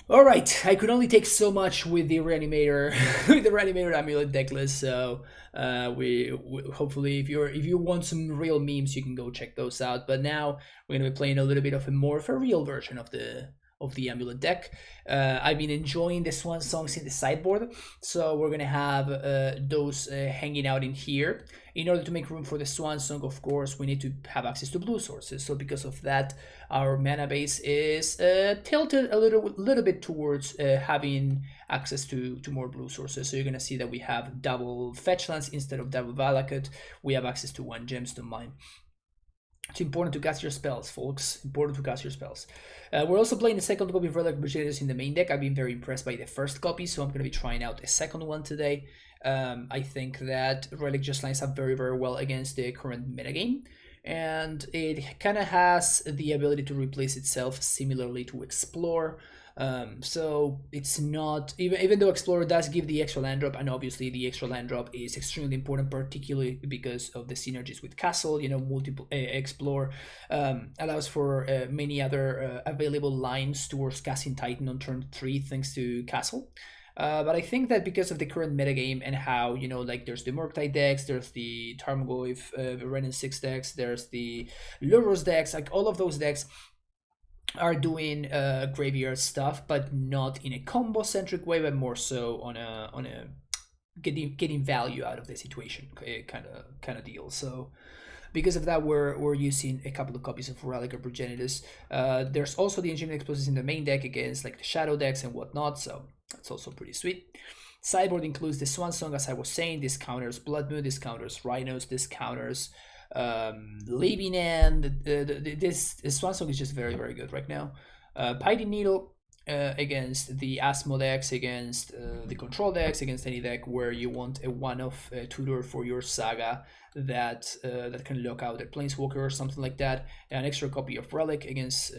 All right, I could only take so much with the reanimator, with the reanimator amulet deck list. So we hopefully, if you want some real memes, you can go check those out. But now we're gonna be playing a little bit of a more of a real version of the amulet deck. I've been enjoying the Swan songs in the sideboard, so we're gonna have those hanging out in here. In order to make room for the Swan Song, of course, we need to have access to blue sources. So because of that, our mana base is tilted a little bit towards having access to more blue sources. So you're gonna see that we have double fetch lands instead of double Valakut. We have access to one gemstone mine. It's important to cast your spells, folks. Important to cast your spells. We're also playing the second copy of Relic Brigadiers in the main deck. I've been very impressed by the first copy, so I'm going to be trying out a second one today. I think that Relic just lines up very, very well against the current metagame, and it kind of has the ability to replace itself similarly to Explore. So it's not even though Explorer does give the extra land drop, and obviously the extra land drop is extremely important, particularly because of the synergies with Castle. You know, multiple Explore allows for many other available lines towards casting Titan on turn 3 thanks to Castle. But I think that because of the current metagame and how, you know, like there's the Murktide decks, there's the Tarmogoyf Ren and 6 decks, there's the Lurrus decks, like all of those decks are doing graveyard stuff, but not in a combo centric way, but more so on a getting value out of the situation kind of deal. So because of that, we're using a couple of copies of Relic of Progenitus. There's also the Engineering Explosives in the main deck against like the Shadow decks and whatnot, so that's also pretty sweet. Sideboard includes the Swan Song, as I was saying. This counters Blood Moon, this counters Rhinos, this counters Leaving End. This Swan Song is just very, very good right now. Piety Needle against the Asmo decks, against the Control decks, against any deck where you want a one-off tutor for your Saga that can lock out a Planeswalker or something like that. An extra copy of Relic against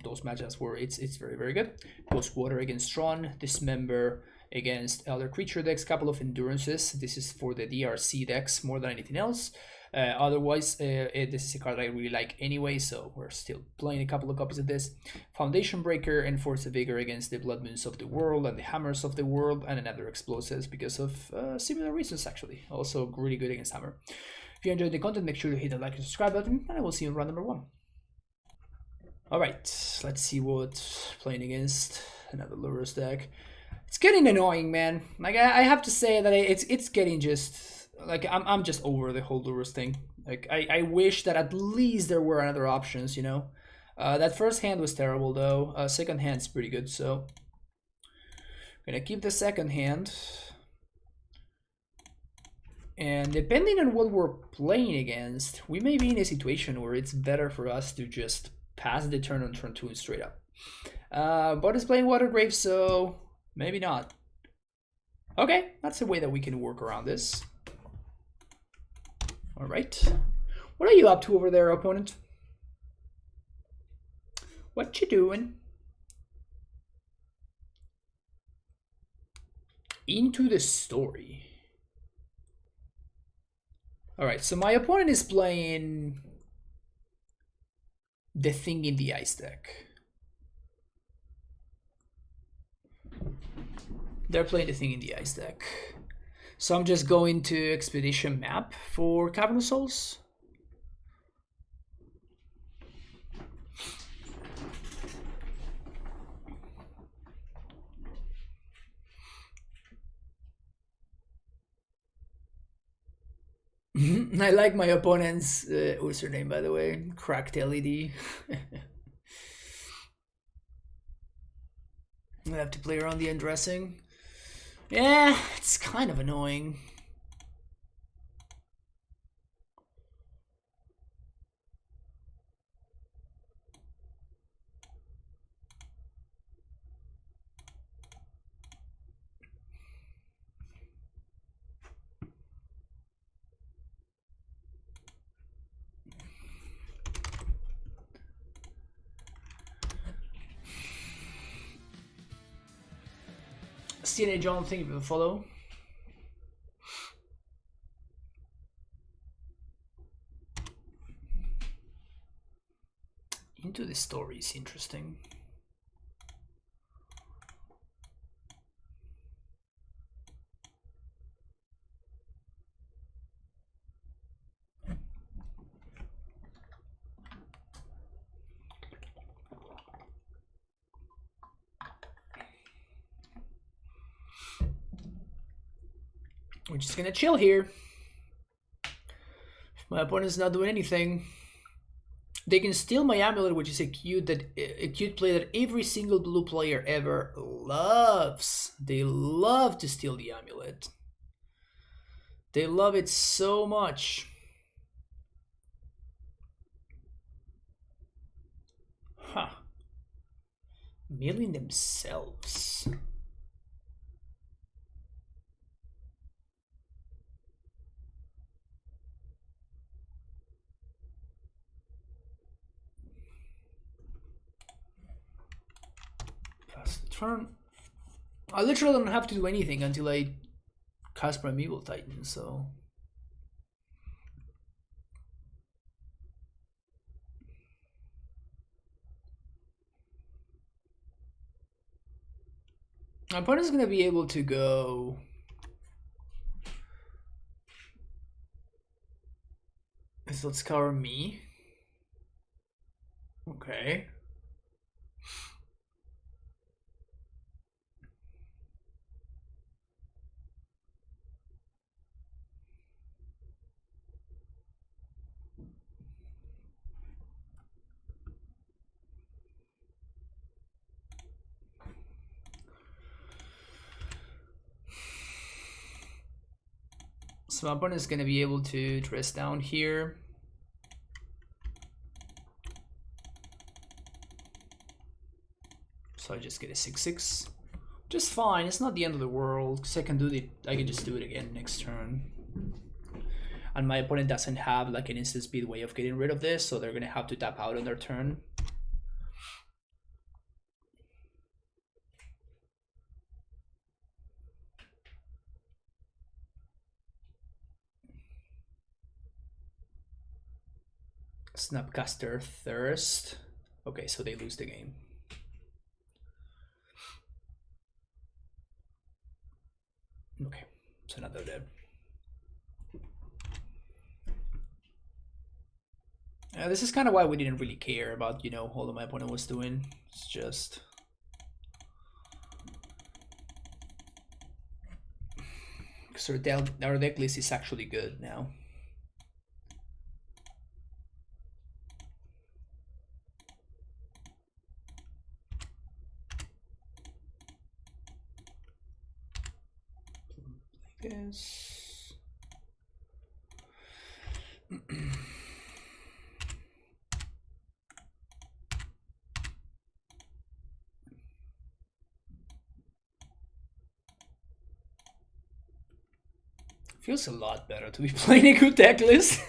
those matchups where it's very, very good. Ghost Water against Tron, Dismember against other creature decks, couple of endurances. This is for the DRC decks more than anything else. Otherwise, this is a card I really like anyway, so we're still playing a couple of copies of this. Foundation Breaker and Force of Vigor against the Blood Moons of the World and the Hammers of the World, and another Explosives because of similar reasons, actually. Also really good against Hammer. If you enjoyed the content, make sure to hit the like and subscribe button, and I will see you in round number 1. Alright, let's see what playing against another Lurrus deck. It's getting annoying, man. Like I have to say that it's getting just like I'm just over the whole Lurrus thing. Like I wish that at least there were other options, you know. That first hand was terrible though. Second hand's pretty good, so I'm gonna keep the second hand. And depending on what we're playing against, we may be in a situation where it's better for us to just pass the turn on turn 2 straight up. But it's playing Watergrave, so maybe not. Okay, that's a way that we can work around this. All right. What are you up to over there, opponent? What you doing? Into the story. All right, so my opponent is playing the Thing in the Ice deck. They're playing the Thing in the Ice deck. So I'm just going to Expedition Map for Cavernous Souls. I like my opponent's username, by the way. Cracked LED. I have to play around the undressing. Yeah, it's kind of annoying. CNA John, thank you for the follow. Into the story is interesting. We're just gonna chill here. If my opponent's not doing anything, they can steal my AmuLIT, which is a cute play that every single blue player ever loves. They love to steal the AmuLIT. They love it so much. Huh. Milling themselves. Pass the turn. I literally don't have to do anything until I cast Primeval Titan, so... My opponent's gonna be able to go... So let's cover me. Okay. So my opponent is going to be able to dress down here. So I just get a 6/6. Just fine, it's not the end of the world, because I can just do it again next turn. And my opponent doesn't have like an instant speed way of getting rid of this, so they're gonna have to tap out on their turn. Snapcaster Thirst. Okay, so they lose the game. Okay, so now they're dead. This is kind of why we didn't really care about, you know, all that my opponent was doing. It's just... because our deck list is actually good now. Like this. Feels a lot better to be playing a good deck list.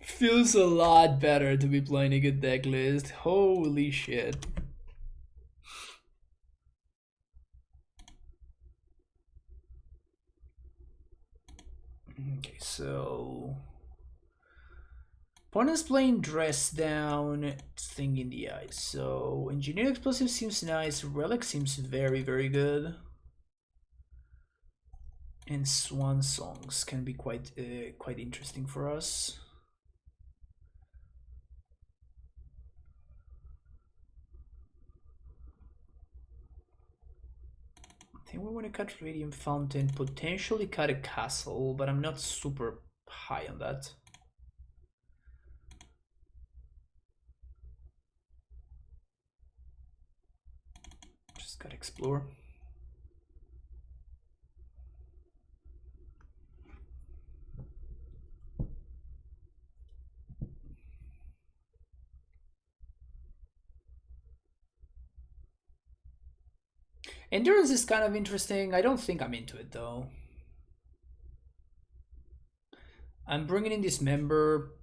Feels a lot better to be playing a good deck list. Holy shit. Okay, so... opponent's playing Dress Down, Thing in the Eye. So Engineer Explosive seems nice. Relic seems very, very good. And Swan Songs can be quite interesting for us. I think we want to cut Radiant Fountain, potentially cut a castle, but I'm not super high on that. Just gotta explore. Endurance is kind of interesting. I don't think I'm into it though. I'm bringing in this member.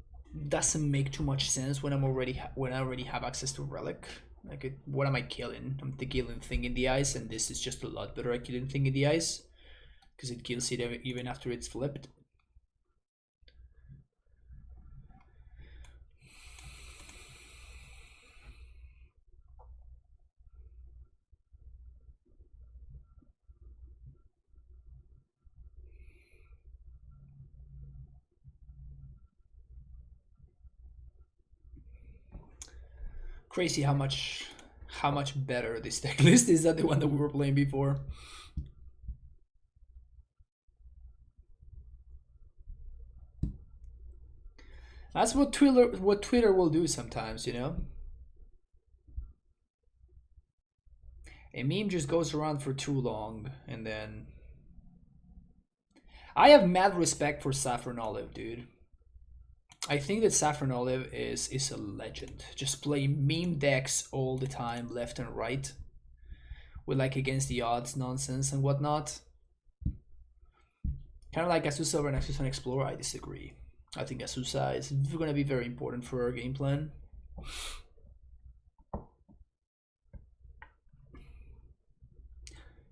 Doesn't make too much sense when I already have access to Relic. Like, what am I killing? I'm the killing Thing in the Ice, and this is just a lot better at killing Thing in the Ice because it kills it even after it's flipped. Crazy how much better this deck list is than the one that we were playing before. That's what Twitter will do sometimes, you know. A meme just goes around for too long, and then I have mad respect for Saffron Olive, dude. I think that Saffron Olive is a legend. Just play meme decks all the time, left and right, with like against the odds nonsense and whatnot. Kind of like Azusa over an Azusa Explorer. I disagree. I think Azusa is going to be very important for our game plan.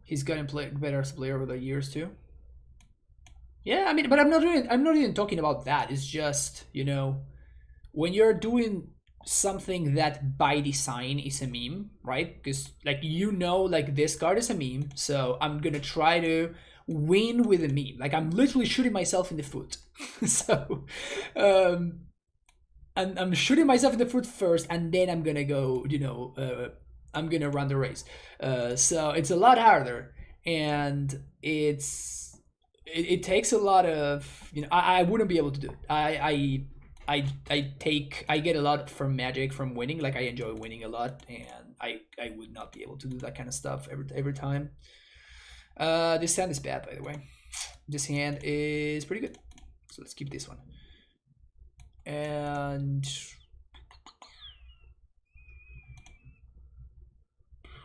He's gotten better as a player over the years too. Yeah, I mean, but I'm not even talking about that. It's just, you know, when you're doing something that by design is a meme, right? Because like, you know, like this card is a meme, so I'm gonna try to win with a meme. Like, I'm literally shooting myself in the foot. So I'm shooting myself in the foot first, and then I'm gonna go, you know, I'm gonna run the race. So it's a lot harder, and it takes a lot of, you know, I wouldn't be able to do it. I get a lot from Magic, from winning. Like, I enjoy winning a lot, and I would not be able to do that kind of stuff every time. This hand is bad, by the way. This hand is pretty good, so let's keep this one. And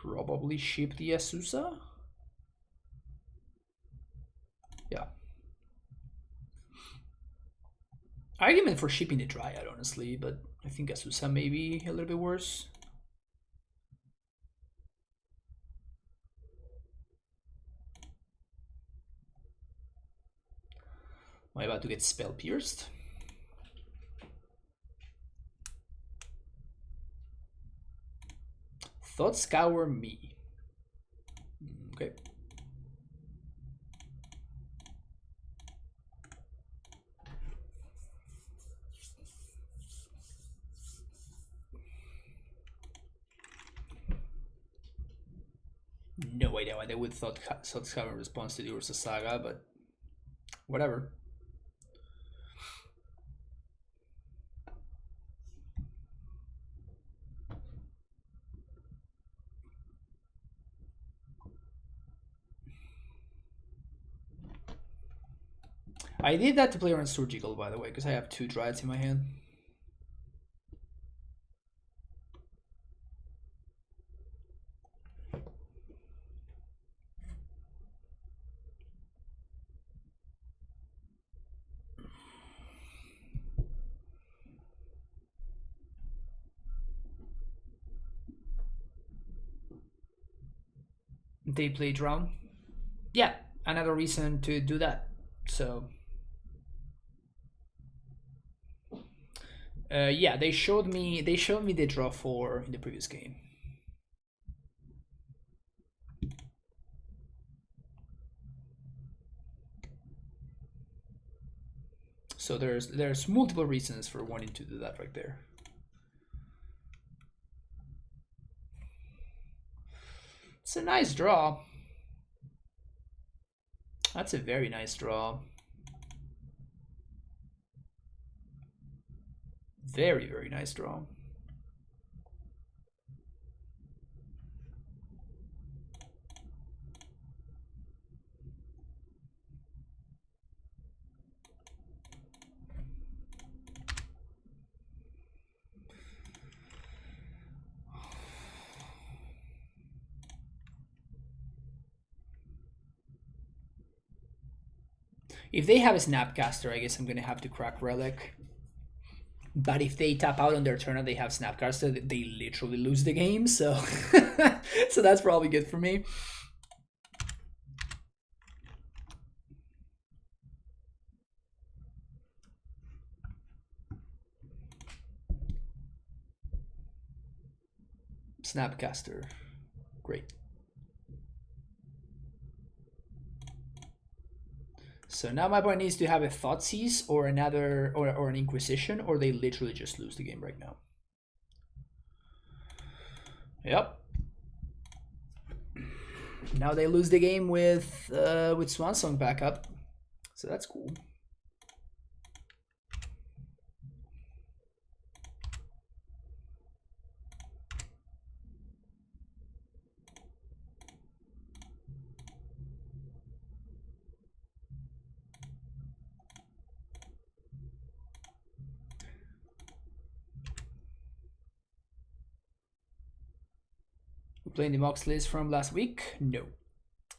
probably ship the Azusa. Yeah. Argument for shipping the Dryad, honestly, but I think Azusa may be a little bit worse. Am I about to get spell pierced? Thought Scour me. Okay. No idea why they would thought Scour in response to the Ursa Saga, but whatever. I did that to play around Surgical, by the way, because I have 2 Dryads in my hand. They play Drown. Yeah, another reason to do that. So yeah, they showed me the draw 4 in the previous game. So there's multiple reasons for wanting to do that right there. It's a nice draw. That's a very nice draw. Very, very nice draw. If they have a Snapcaster, I guess I'm gonna have to crack Relic. But if they tap out on their turn and they have Snapcaster, they literally lose the game. So, so that's probably good for me. Snapcaster, great. So now my opponent needs to have a Thoughtseize or another or an Inquisition, or they literally just lose the game right now. Yep. Now they lose the game with Swansong backup, so that's cool. We're playing the Mox list from last week. No.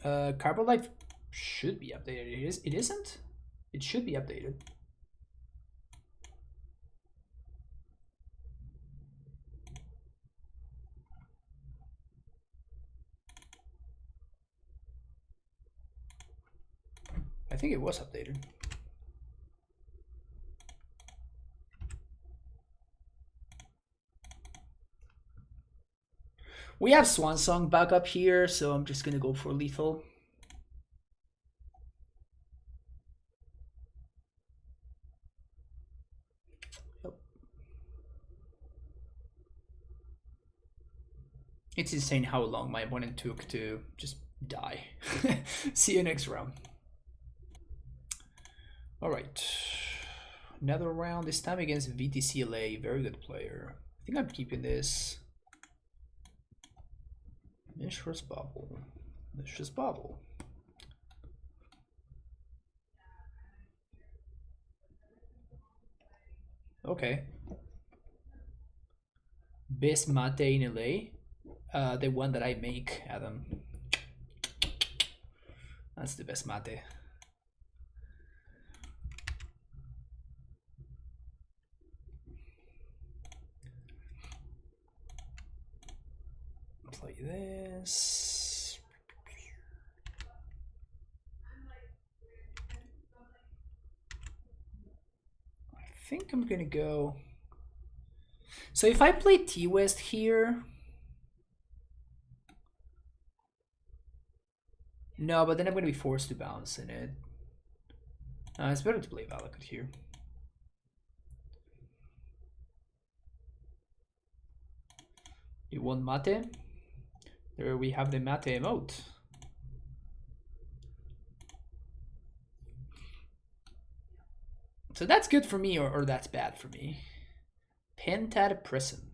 Carbon Life should be updated. It isn't? It should be updated. I think it was updated. We have Swan Song back up here, so I'm just gonna go for lethal. Yep. It's insane how long my opponent took to just die. See you next round. All right, another round, this time against VTCLA, very good player. I think I'm keeping this. Mishra's Bubble. Mishra's Bubble. Okay. Best mate in LA. The one that I make, Adam. That's the best mate. Play this. I think I'm gonna go. So if I play T-West here. No, but then I'm gonna be forced to bounce in it. It's better to play Valakut here. You want mate? There we have the mate emote. So that's good for me, or that's bad for me. Pentad Prison.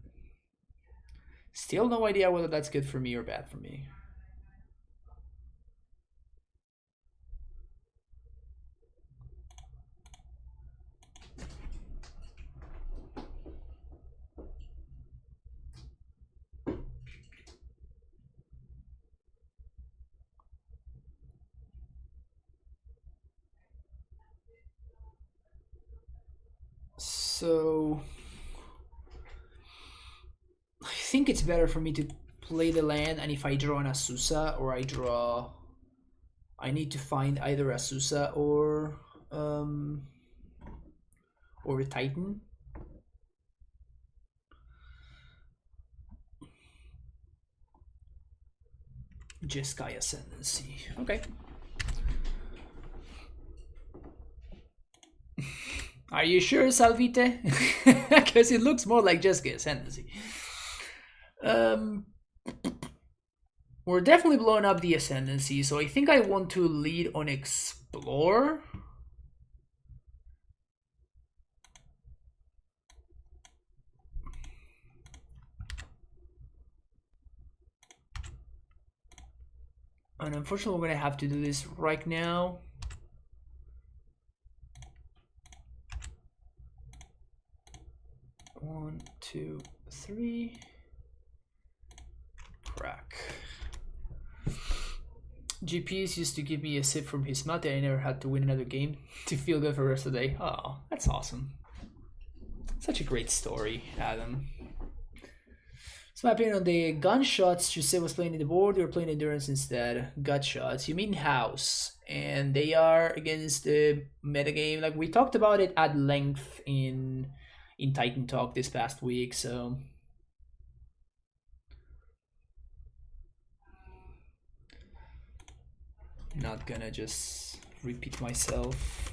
Still no idea whether that's good for me or bad for me. So I think it's better for me to play the land, and if I draw an Azusa or I need to find either Azusa or a Titan. Jeskai Ascendancy. Okay. Are you sure, Salvite? Because it looks more like Jeskai Ascendancy. We're definitely blowing up the Ascendancy, so I think I want to lead on Explore. And unfortunately, we're going to have to do this right now. One, two, three. Crack. GPs used to give me a sip from his mate. I never had to win another game to feel good for the rest of the day. Oh, that's awesome. Such a great story, Adam. So my opinion on the gunshots, Jose was playing in the board, you're playing endurance instead. Gut shots. You mean house. And they are against the metagame. Like we talked about it at length in Titan Talk this past week, so not gonna just repeat myself.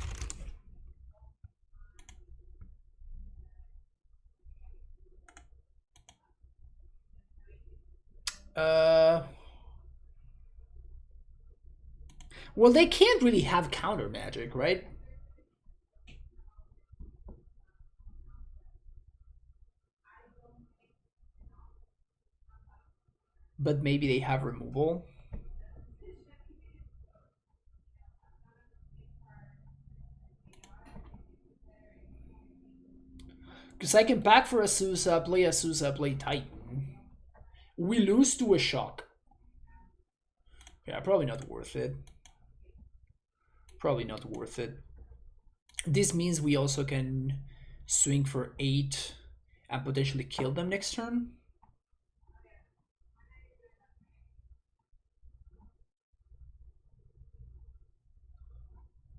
Well, they can't really have counter magic, right? But maybe they have removal. Because I can back for Azusa, play Titan. We lose to a shock. Yeah, probably not worth it. Probably not worth it. This means we also can swing for 8 and potentially kill them next turn.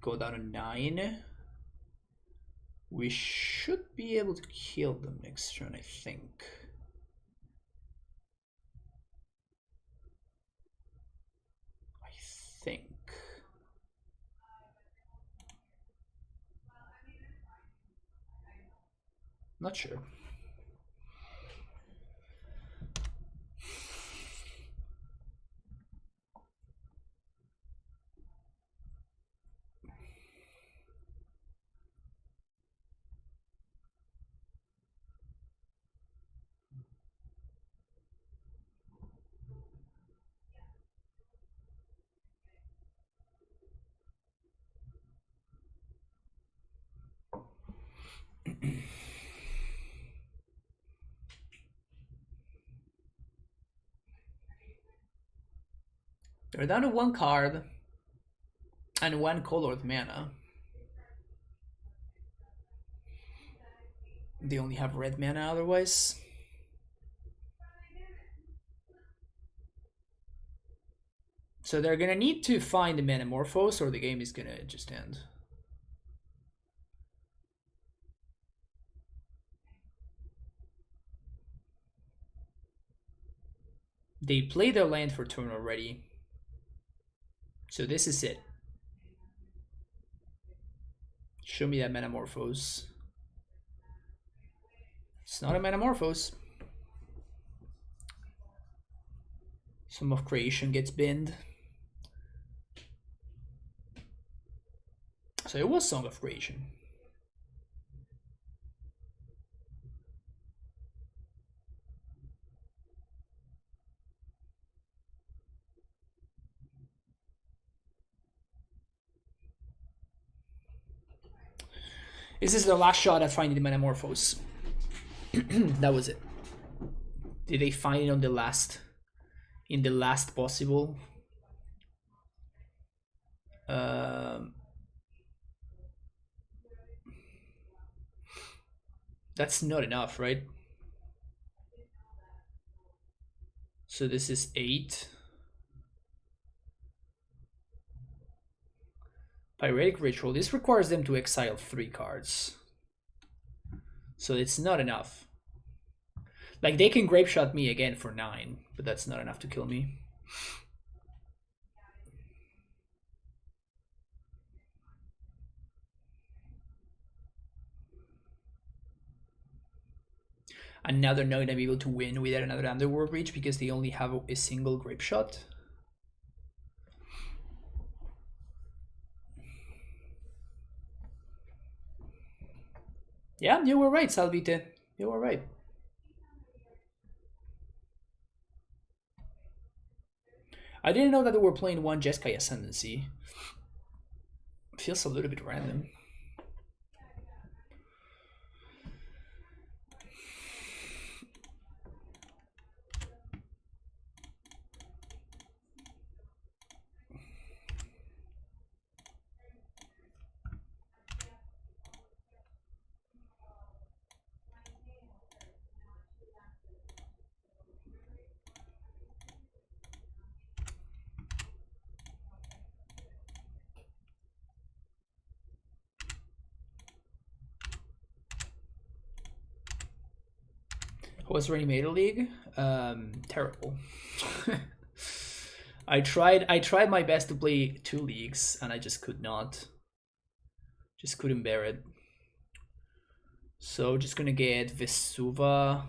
Go down to 9. We should be able to kill them next turn, I think. Not sure. They're down to 1 card and 1 colored mana. They only have red mana otherwise. So they're gonna need to find the Metamorphose or the game is gonna just end. They played their land for turn already. So this is it. Show me that Metamorphose. It's not a Metamorphose. Sum of Creation gets binned. So it was Song of Creation. This is the last shot at finding the Metamorphose. That was it. Did they find it on the last, in the last possible? That's not enough, right? So this is 8. Pyretic Ritual. This requires them to exile 3 cards. So it's not enough. Like, they can Grape Shot me again for 9, but that's not enough to kill me. And now they're not going to be able to win without another Underworld Reach because they only have a single Grape Shot. Yeah, you were right, Salvite. You were right. I didn't know that they were playing 1 Jeskai Ascendancy. Feels a little bit random. Was Reanimator League? Terrible. I tried my best to play 2 leagues and I just could not. Just couldn't bear it. So just gonna get Vesuva.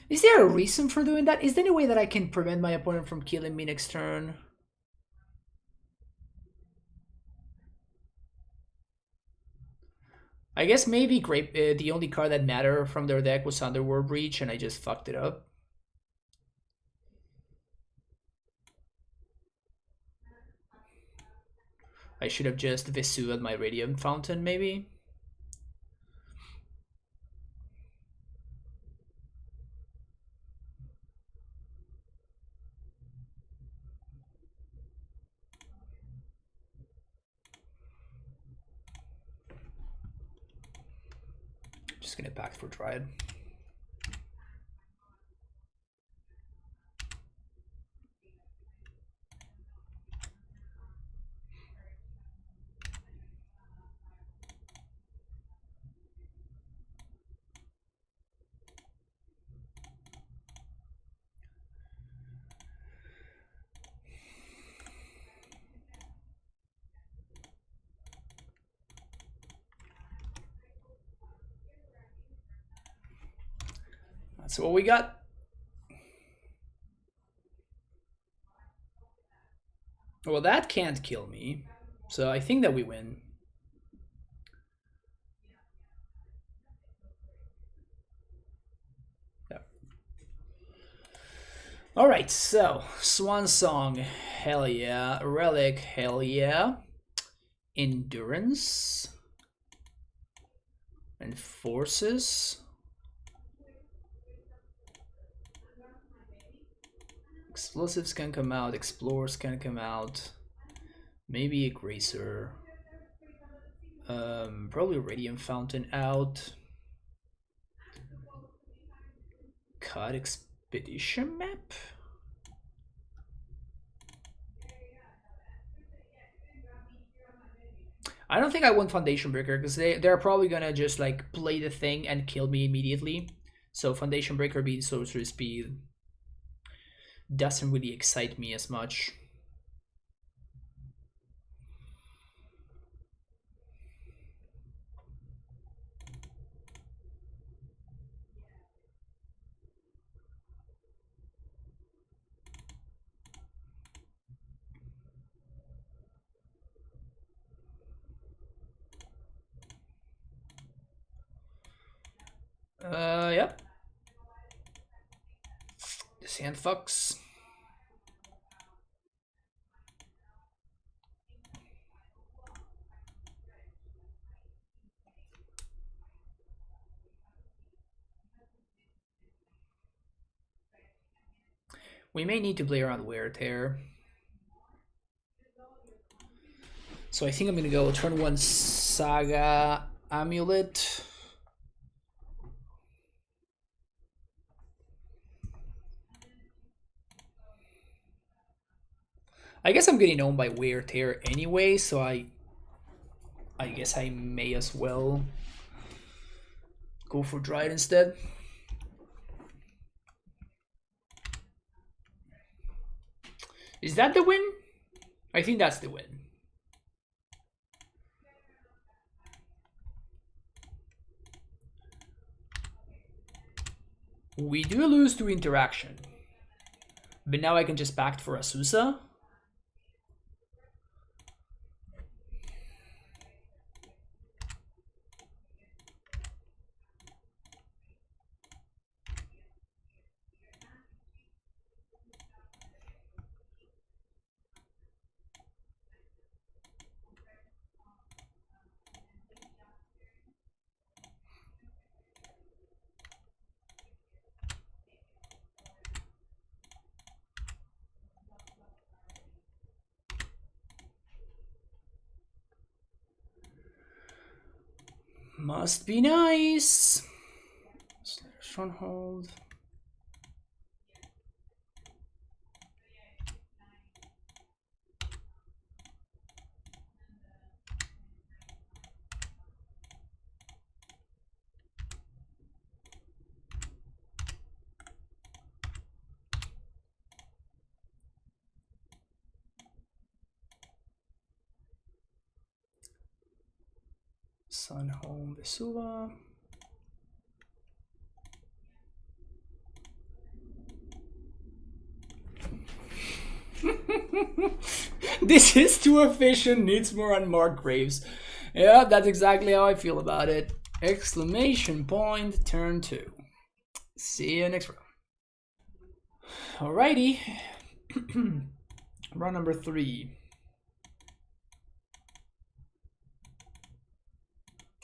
Is there a reason for doing that? Is there any way that I can prevent my opponent from killing me next turn? I guess maybe the only card that mattered from their deck was Underworld Reach and I just fucked it up. I should have just Vesuva'd my Radiant Fountain, maybe. just gonna pack for Dryad. That's what we got. Well, that can't kill me, so I think that we win. Yeah. All right, so Swan Song, hell yeah. Relic, hell yeah. Endurance and Forces. Explosives can come out, Explorers can come out. Maybe a Gracer. Probably Radiant Fountain out. Cut Expedition map? I don't think I want Foundation Breaker because they're probably gonna just like play the thing and kill me immediately. So Foundation Breaker being sorcery speed doesn't really excite me as much. Yep. This hand fucks. We may need to play around Wear Tear. So I think I'm gonna go turn 1 Saga AmuLIT. I guess I'm getting owned by Wear Tear anyway, so I guess I may as well go for Dryad instead. Is that the win? I think that's the win. We do lose to interaction. But now I can just pact for Azusa. Must be nice. Stronghold. Sun Home Vesula. This is too efficient, needs more unmarked graves. Yeah, that's exactly how I feel about it. Exclamation point, turn 2. See you next round. Alrighty. Round number 3.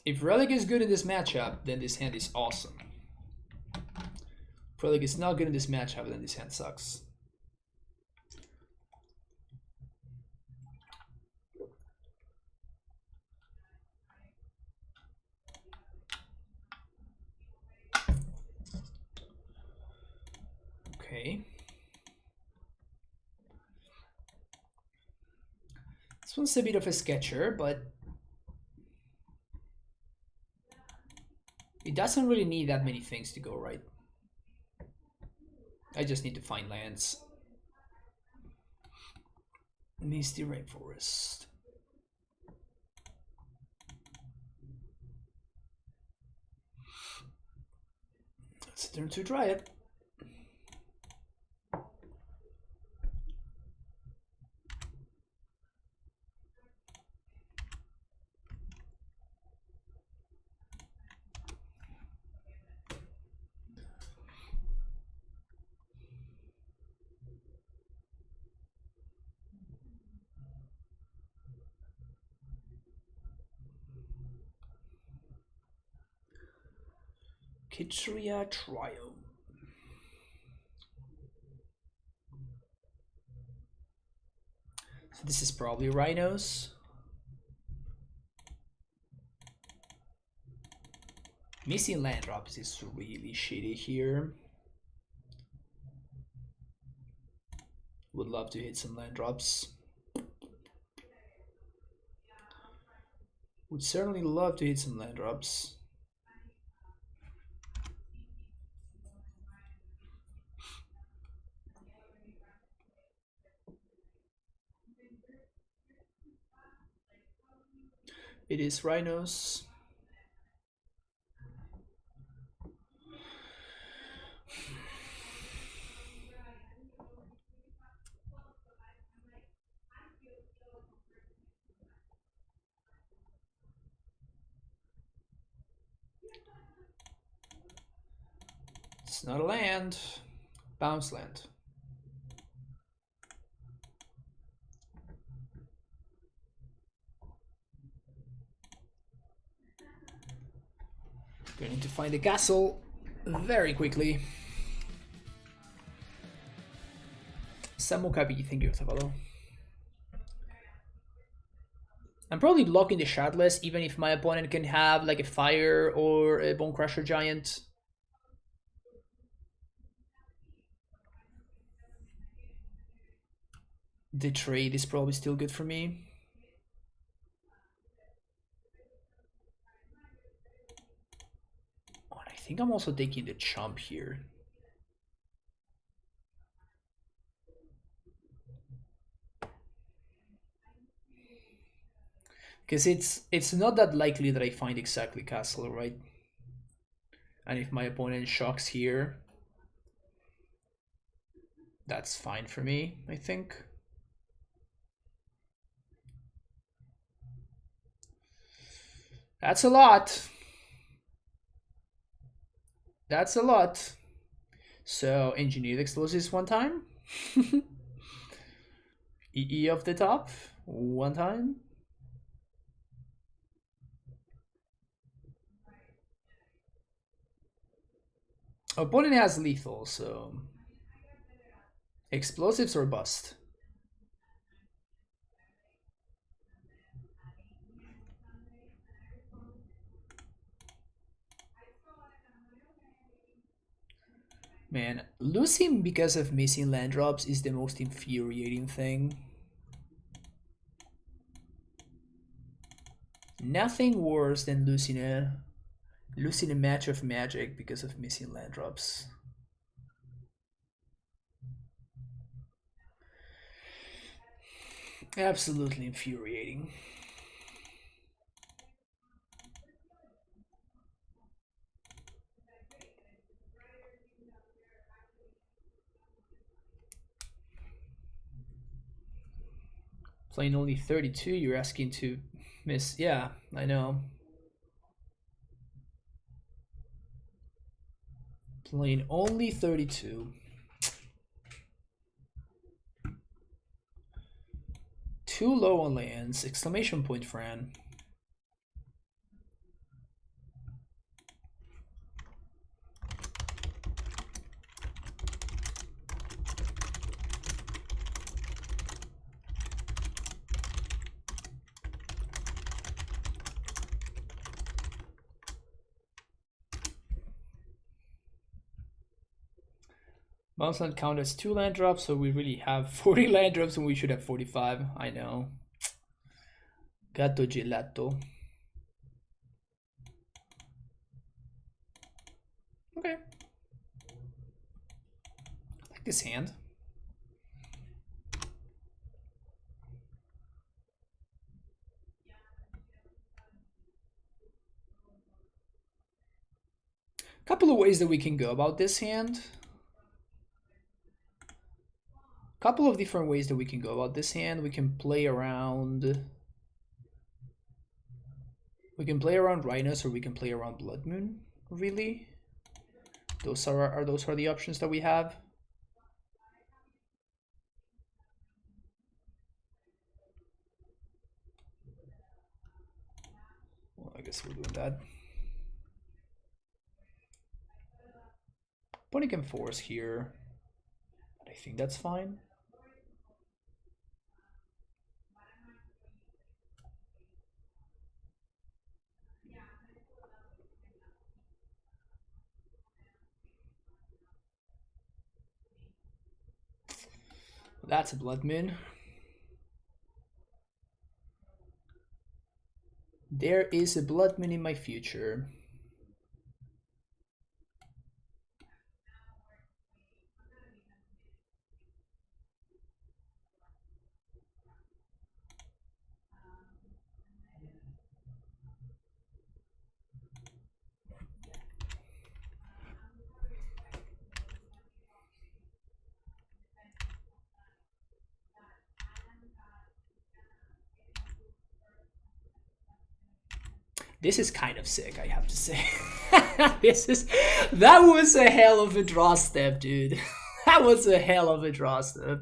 If Relic is good in this matchup, then this hand is awesome. If Relic is not good in this matchup, then this hand sucks. Okay. This one's a bit of a sketcher, but it doesn't really need that many things to go right. I just need to find lands. Misty Rainforest. It's turn to Dryad. Kitria Trio. So this is probably Rhinos. Missing land drops is really shitty here. Would love to hit some land drops. Would certainly love to hit some land drops. It is Rhinos. It's not a land. Bounce land. Going to find a castle very quickly. Samukabi, thank you, Tavalo. I'm probably blocking the Shardless even if my opponent can have like a Fire or a Bone Crusher Giant. The trade is probably still good for me. Oh, and I think I'm also taking the chump here. Because it's not that likely that I find exactly castle, right? And if my opponent shocks here, that's fine for me, I think. That's a lot. That's a lot. So engineered explosives one time. EE off the top one time. Opponent has lethal, so explosives or bust. Man, losing because of missing land drops is the most infuriating thing. Nothing worse than losing a match of Magic because of missing land drops. Absolutely infuriating. Playing only 32, you're asking to miss. Yeah, I know. Playing only 32. Too low on lands. Exclamation point, Fran. Bounce land count as 2 land drops, so we really have 40 land drops and we should have 45. I know. Gatto gelato. Okay. I like this hand. Couple of ways that we can go about this hand. Couple of different ways that we can go about this hand. We can play around. We can play around Rhinos, or we can play around Blood Moon. Really, those are the options that we have. Well, I guess we're doing that. Pony can force here. I think that's fine. That's a Blood Moon. There is a Blood Moon in my future. This is kind of sick, I have to say. That was a hell of a draw step, dude. That was a hell of a draw step.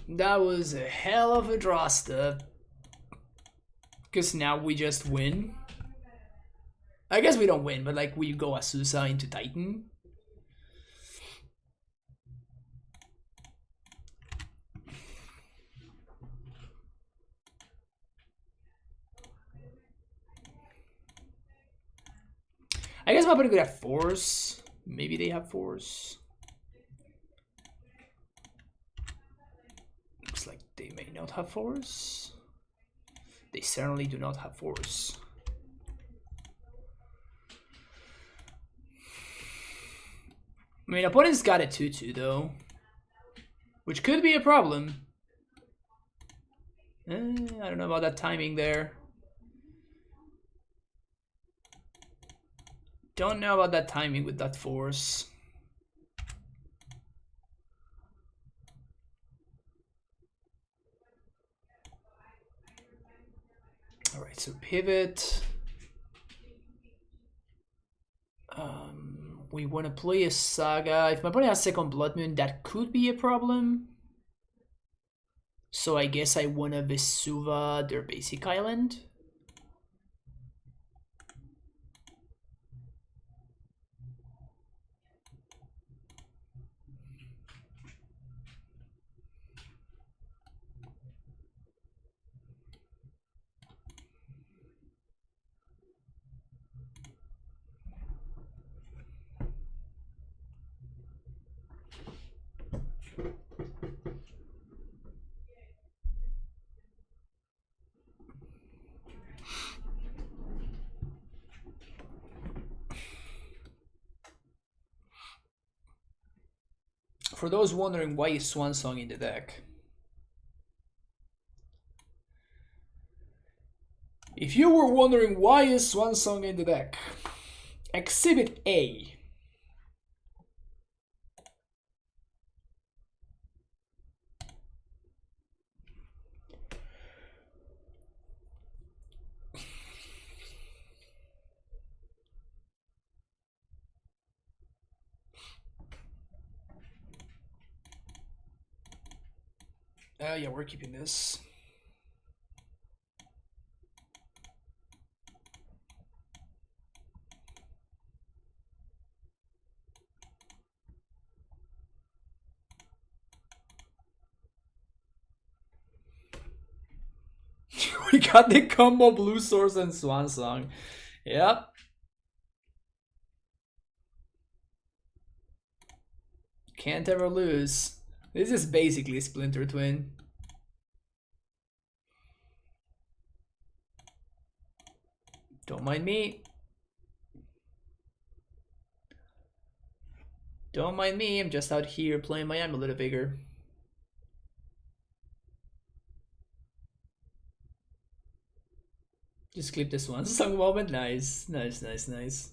That was a hell of a draw step. Because now we just win. I guess we don't win, but like we go Asusa into Titan. I guess my opponent could have force. Maybe they have force. Looks like they may not have force. They certainly do not have force. I mean, opponent's got a 2-2 though, which could be a problem. I don't know about that timing there. Don't know about that timing with that force. All right, so pivot. We want to play a Saga. If my opponent has second Blood Moon, that could be a problem. So I guess I want to Vesuva their basic island. For those wondering why is Swan Song in the deck, if you were wondering why is Swan Song in the deck, Exhibit A. Yeah, we're keeping this. We got the combo Blue Source and Swan Song. Yep. Can't ever lose. This is basically Splinter Twin. Don't mind me. Don't mind me, I'm just out here playing my AmuLIT vigor. Just clip this one. Song moment. Nice. Nice, nice, nice.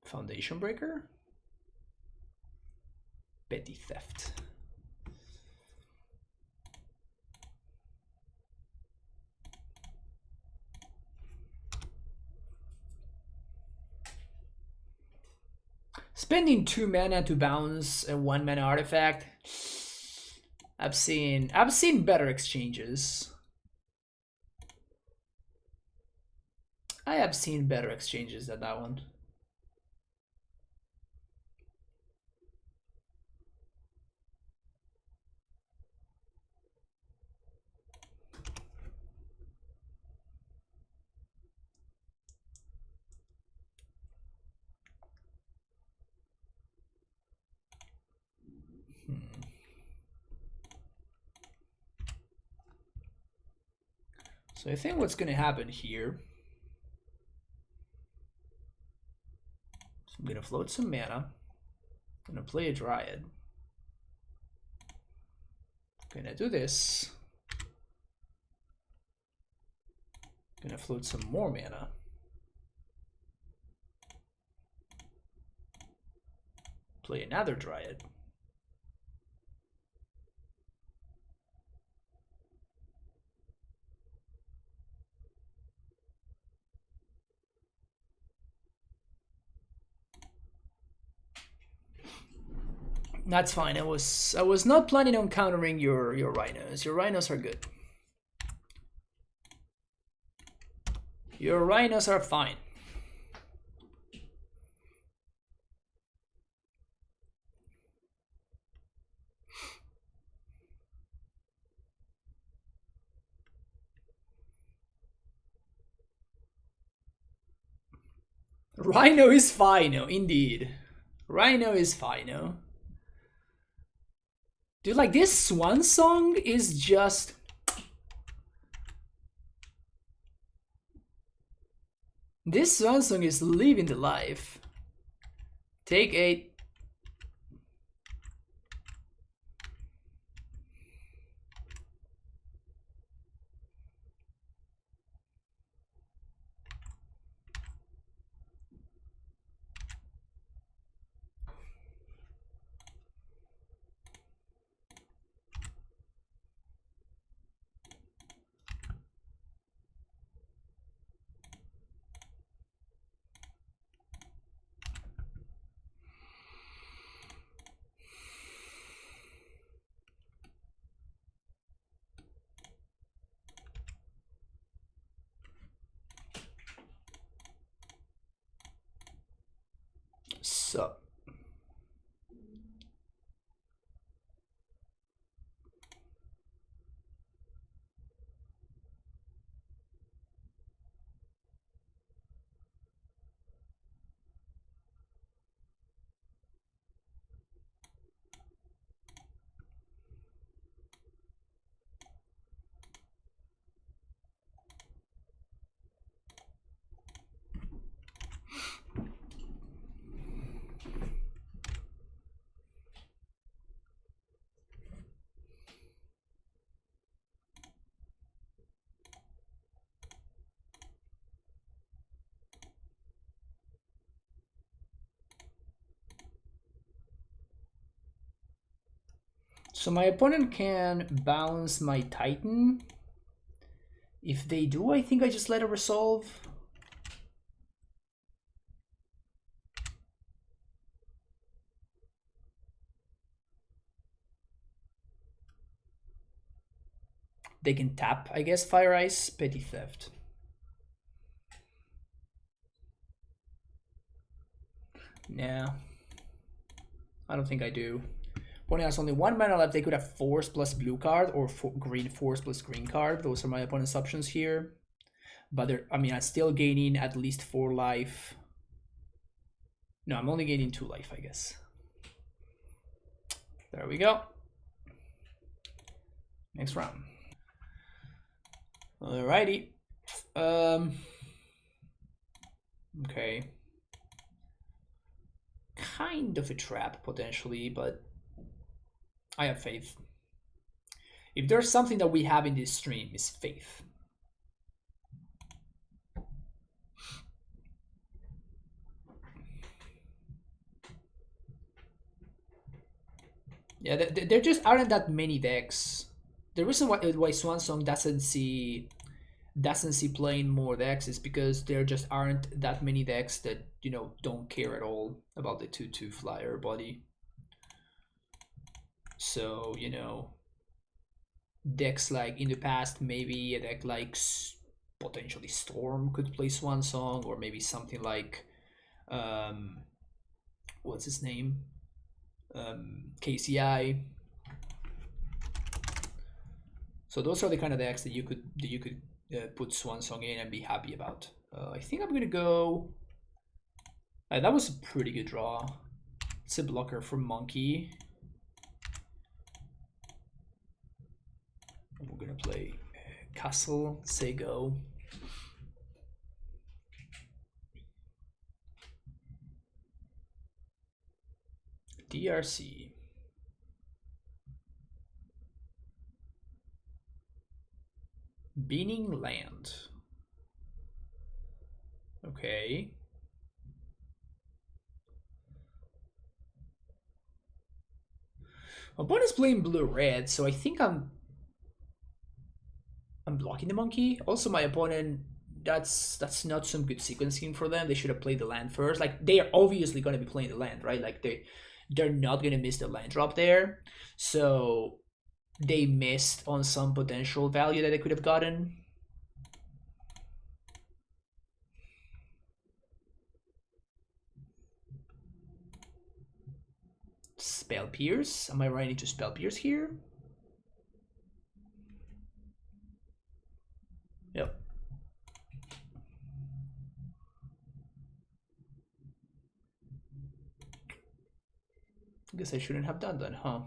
Foundation breaker? Petty theft. Spending 2 mana to bounce a 1 mana artifact. I've seen better exchanges. I have seen better exchanges than that one. So I think what's going to happen here, so I'm going to float some mana, I'm going to play a Dryad, I'm going to do this, I'm going to float some more mana, play another Dryad, that's fine. I was not planning on countering your Rhinos. Your Rhinos are good. Your Rhinos are fine. Rhino is fino, indeed. Rhino is fino. Dude, like this Swan Song is just... This Swan Song is living the life. Take 8. So So my opponent can balance my Titan. If they do, I think I just let it resolve. They can tap, I guess, Fire Ice, Petty Theft. Nah, I don't think I do. Opponent has only 1 mana left. They could have force plus blue card or green force plus green card. Those are my opponent's options here. But I mean, I'm still gaining at least 4 life. No, I'm only gaining 2 life, I guess. There we go. Next round. Alrighty. Okay. Kind of a trap, potentially, but I have faith. If there's something that we have in this stream, is faith. Yeah, there just aren't that many decks. The reason why Swansong doesn't see playing more decks is because there just aren't that many decks that, you know, don't care at all about the 2/2 flyer body. So, you know, decks like in the past, maybe a deck like potentially Storm could play Swansong, or maybe something like what's his name? KCI. So those are the kind of decks that you could put Swansong in and be happy about. I think I'm gonna go. That was a pretty good draw. It's a blocker for Monke. We're gonna play Castle, say go. DRC. Beaning land. Okay. My opponent's playing blue-red, so I think I'm blocking the Monke. Also, my opponent, that's not some good sequencing for them. They should have played the land first. Like, they are obviously going to be playing the land, right? Like, they're not going to miss the land drop there. So they missed on some potential value that they could have gotten. Spell Pierce. Am I running into Spell Pierce here? Yep. I guess I shouldn't have done that, huh?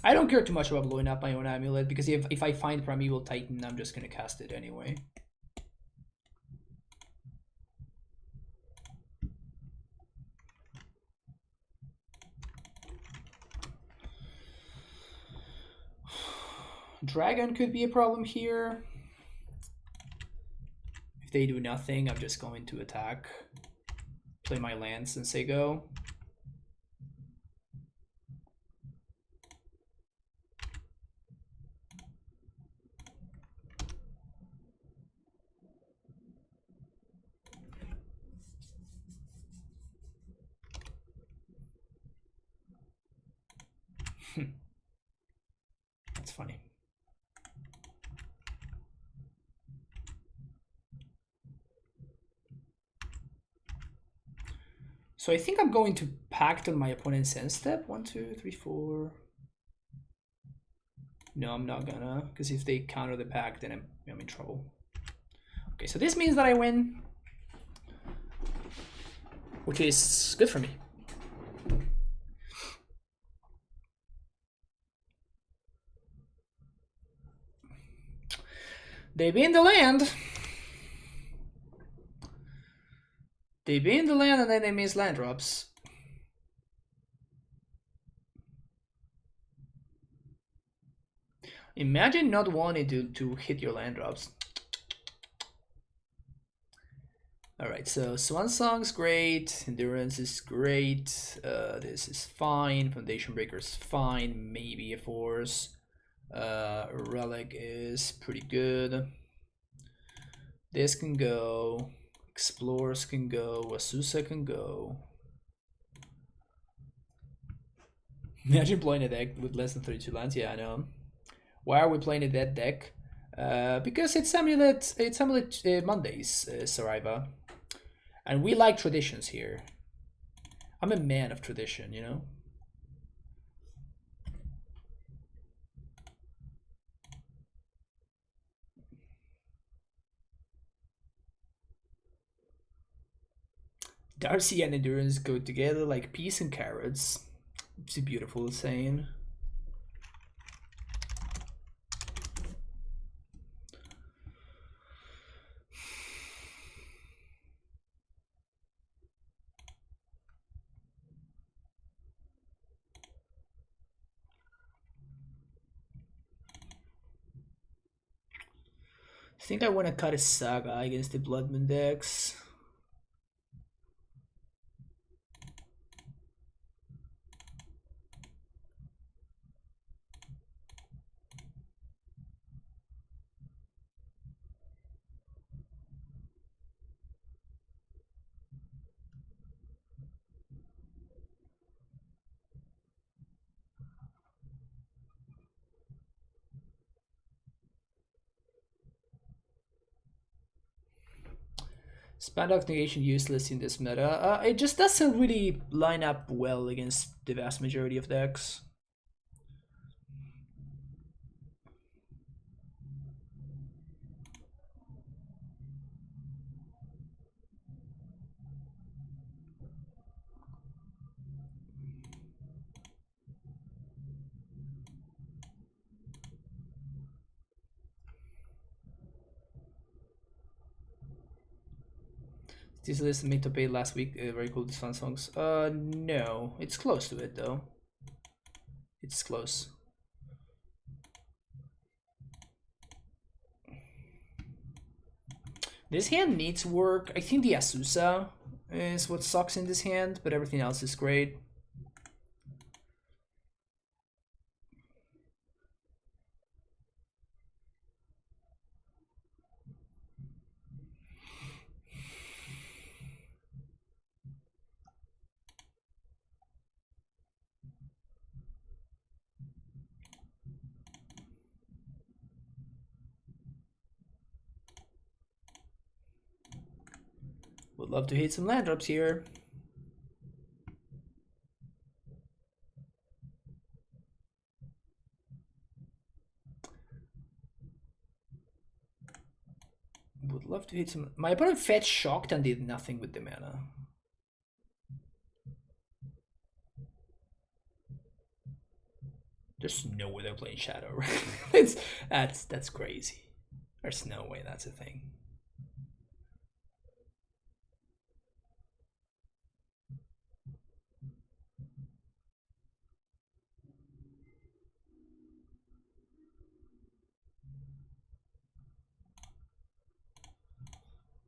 I don't care too much about blowing up my own AmuLIT, because if I find Primeval Titan, I'm just gonna cast it anyway. Dragon could be a problem here. If they do nothing, I'm just going to attack. Play my lands and say go. That's funny. So I think I'm going to pact on my opponent's end step. 1, 2, 3, 4. No, I'm not gonna, because if they counter the pact, then I'm in trouble. Okay, so this means that I win, which is good for me. They ban the land. They ban the land and then they miss land drops. Imagine not wanting to hit your land drops. All right, so Swan Song's great, Endurance is great, this is fine, Foundation Breaker is fine, maybe a Force, Relic is pretty good, this can go, Explorers can go, Asusa can go. Imagine playing a deck with less than 32 lands, yeah I know. Why are we playing that deck? Because it's AmuLIT Mondays, Saraiva. And we like traditions here. I'm a man of tradition, you know? Darcy and Endurance go together like peas and carrots. It's a beautiful saying. I think I want to cut a Saga against the Bloodmoon decks. Spandox negation useless in this meta. It just doesn't really line up well against the vast majority of decks. This list made to pay last week. Very cool. These fun songs. No, it's close to it though. It's close. This hand needs work. I think the Asusa is what sucks in this hand, but everything else is great. Would love to hit some land drops here. Would love to hit some. My opponent fetched shocked and did nothing with the mana. There's no way they're playing Shadow. That's crazy. There's no way that's a thing.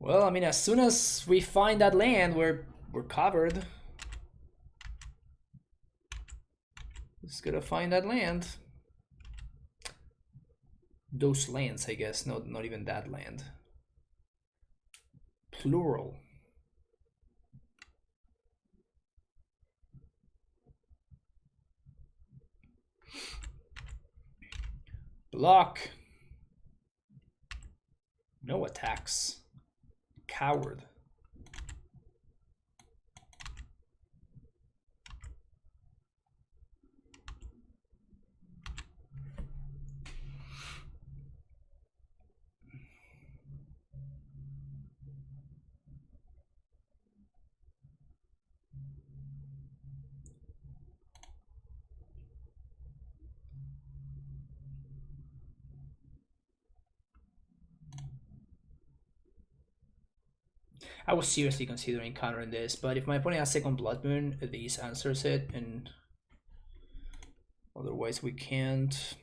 Well, I mean, as soon as we find that land, we're covered. Just gotta find that land. Those lands, I guess. No, not even that land. Plural. Block. No attacks. Coward. I was seriously considering countering this, but if my opponent has second Blood Moon, these answers it, and otherwise we can't.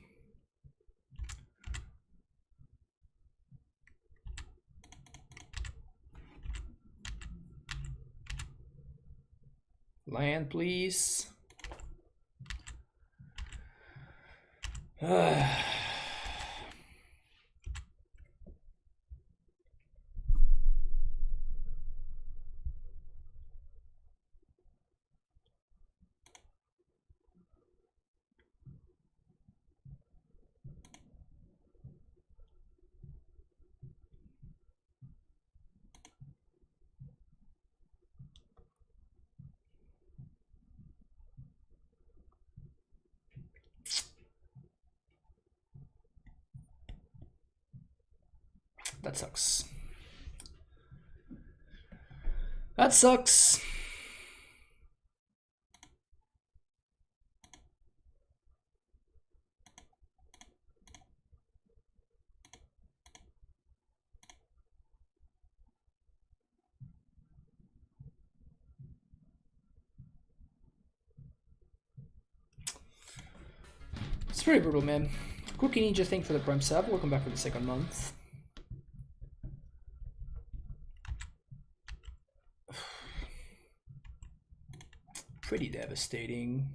Land, please. That sucks. That sucks. It's pretty brutal, man. Cookie Ninja, thank for the Prime sub. Welcome back for the second month. Pretty devastating.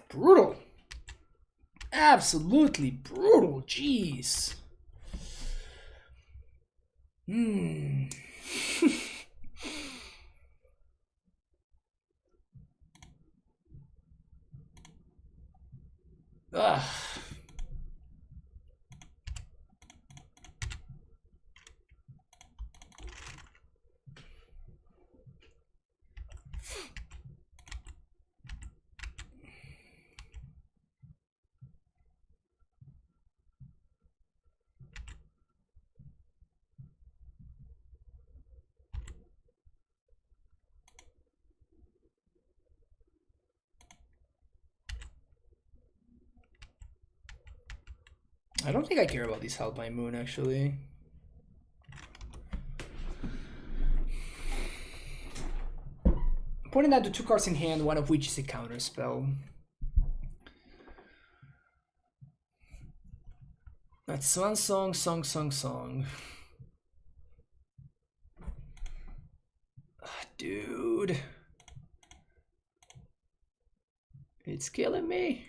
Brutal. Absolutely brutal. Jeez. Ugh. I don't think I care about these Held by Moon, actually. Pointing out the 2 cards in hand, one of which is a counter spell. That's Swan Song, Song, Song, Song. Dude. It's killing me.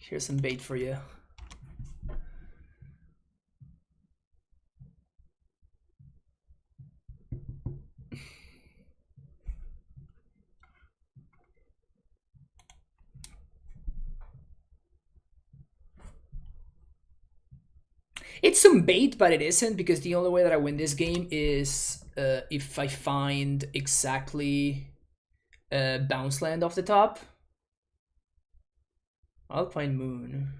Here's some bait for you. It's some bait, but it isn't, because the only way that I win this game is if I find exactly bounce land off the top. Alpine Moon.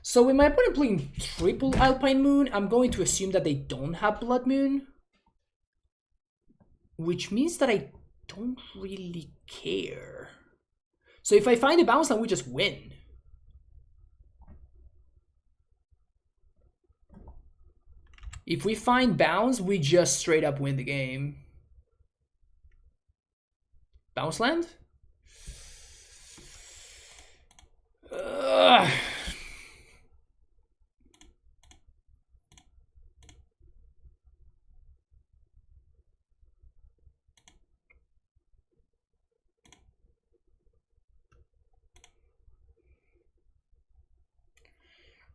So with my opponent playing triple Alpine Moon, I'm going to assume that they don't have Blood Moon. Which means that I don't really care. So if I find a bounce land, we just win. If we find bounce, we just straight up win the game. Bounce land? Ugh.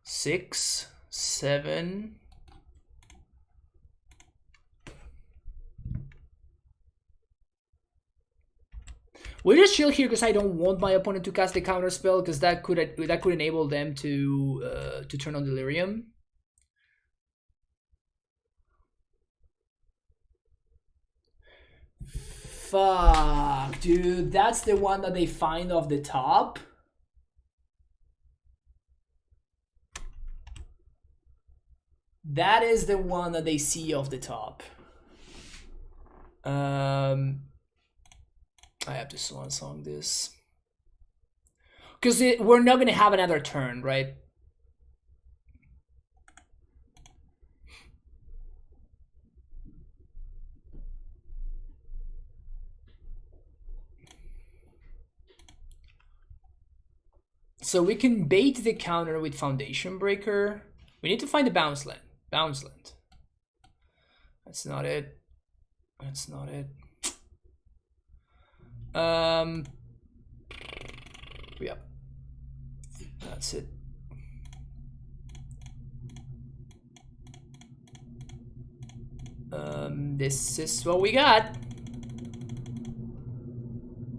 Six, 7. We'll just chill here because I don't want my opponent to cast the counter spell, because that could enable them to turn on Delirium. Fuck, dude, that's the one that they find off the top. That is the one that they see off the top. I have to Swan Song this. Because we're not going to have another turn, right? so we can bait the counter with Foundation Breaker. We need to find the bounce land. Bounce land. That's not it. That's not it. Yep. That's it. This is what we got.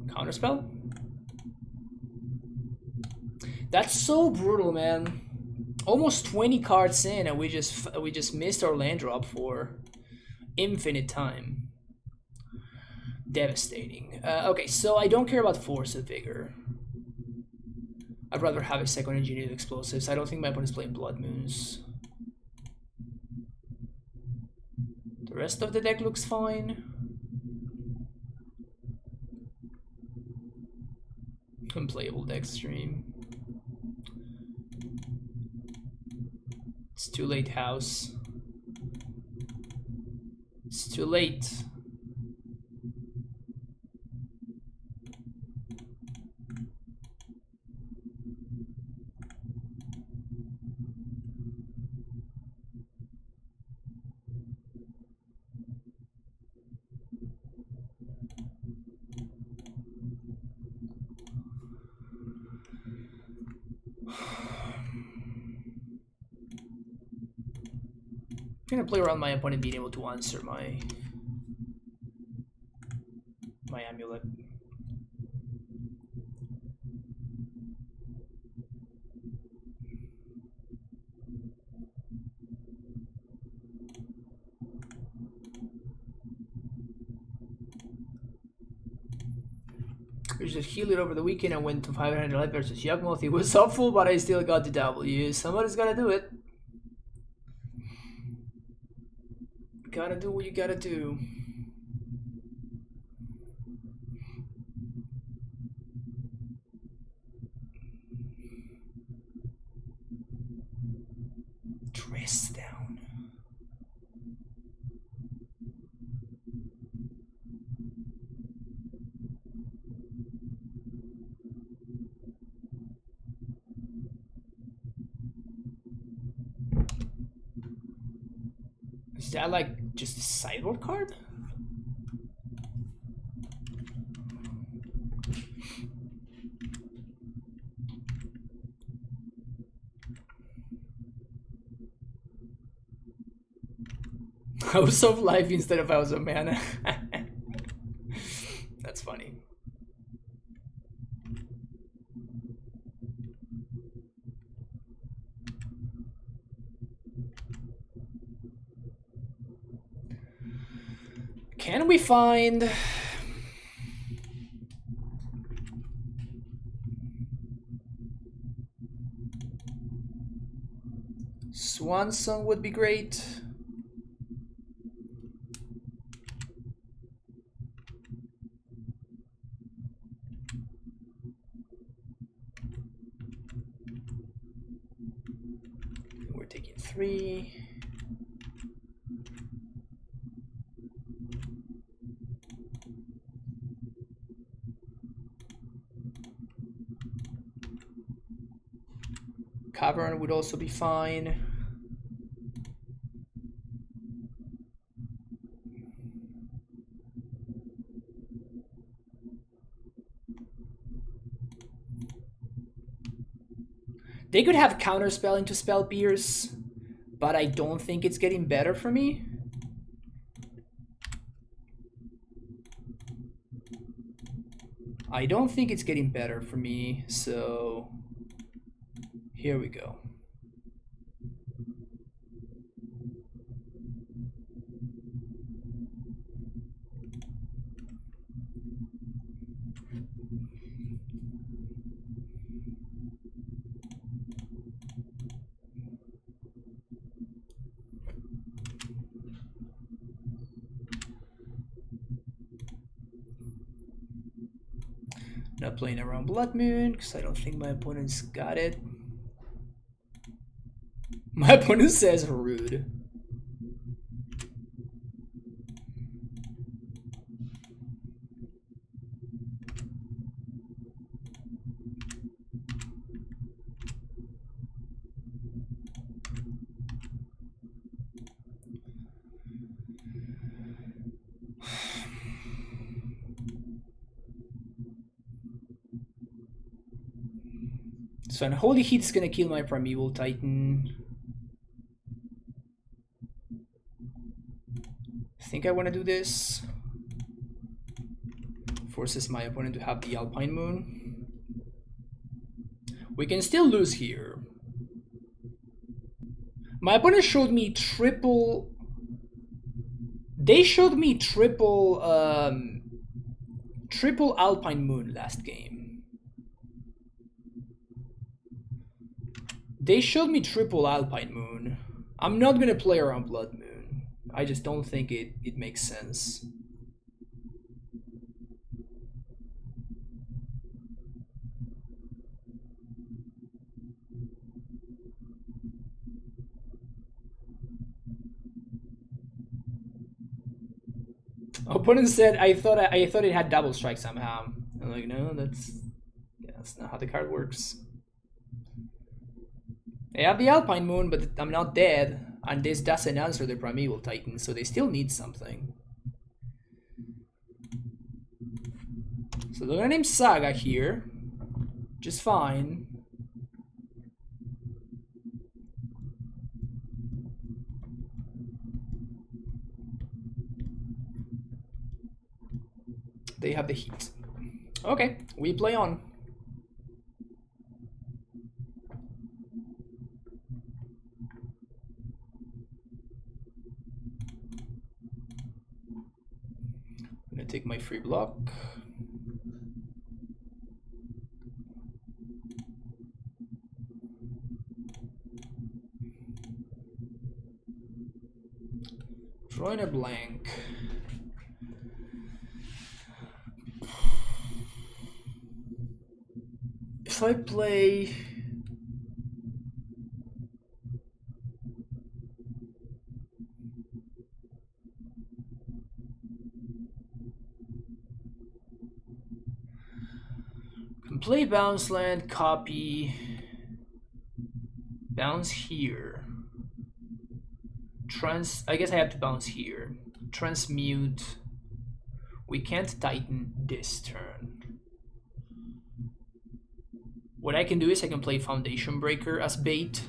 Counterspell. That's so brutal, man. Almost 20 cards in, and we just missed our land drop for infinite time. Devastating. Okay, so I don't care about Force of Vigor. I'd rather have a second Engineered Explosives. I don't think my opponent's playing Blood Moons. The rest of the deck looks fine. Unplayable deck stream. It's too late, house. It's too late. I'm gonna play around my opponent being able to answer my amulet. We just healed it over the weekend and went to 500 life versus Yawgmoth. It was awful, but I still got the W. Somebody's gotta do it. Gotta do what you gotta do. Dress down. Is that like just a sideboard card? House of Life instead of House of Mana. That's funny. Can we find Swan Song would be great. We're taking 3. Cavern would also be fine. They could have counterspell into Spell Pierce, but I don't think it's getting better for me. I don't think it's getting better for me, so here we go. Not playing around Blood Moon because I don't think my opponent's got it. My opponent says rude. So Unholy Heat is gonna kill my Primeval Titan. I think I want to do this. Forces my opponent to have the Alpine Moon. We can still lose here. My opponent showed me triple... They showed me triple Alpine Moon last game. They showed me triple Alpine Moon. I'm not gonna play around Blood Moon. I just don't think it makes sense. Opponent said, I thought it had double strike somehow. I'm like, no, that's not how the card works. I have the Alpine Moon, but I'm not dead, and this doesn't answer the Primeval Titan, so they still need something. So they're gonna name Saga here, just fine. They have the heat. Okay, we play on. I'm gonna take my free block. Drawing a blank. If I play... can play bounce land, copy, bounce here. I guess I have to bounce here. Transmute. We can't Titan this turn. What I can do is I can play Foundation Breaker as bait.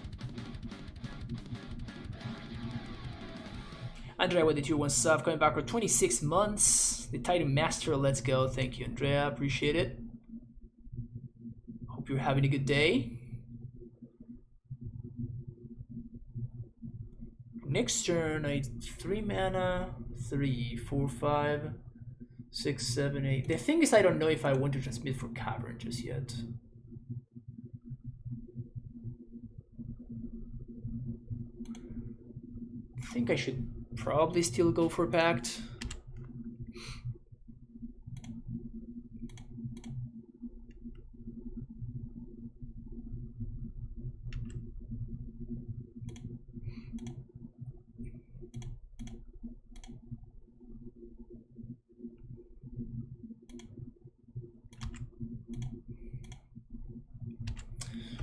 Andrea with the 2-1 sub, coming back for 26 months. The Titan Master, let's go. Thank you, Andrea. Appreciate it. Hope you're having a good day. Next turn, I 3 mana, 3, 4, 5, 6, 7, 8. The thing is, I don't know if I want to transmit for Cavern just yet. I think I should probably still go for Pact.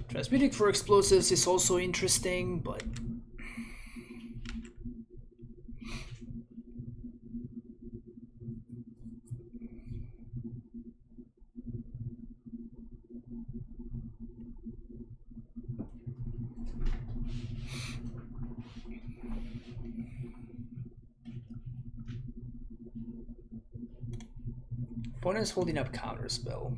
Transmuting for explosives is also interesting, but opponent's holding up Counterspell.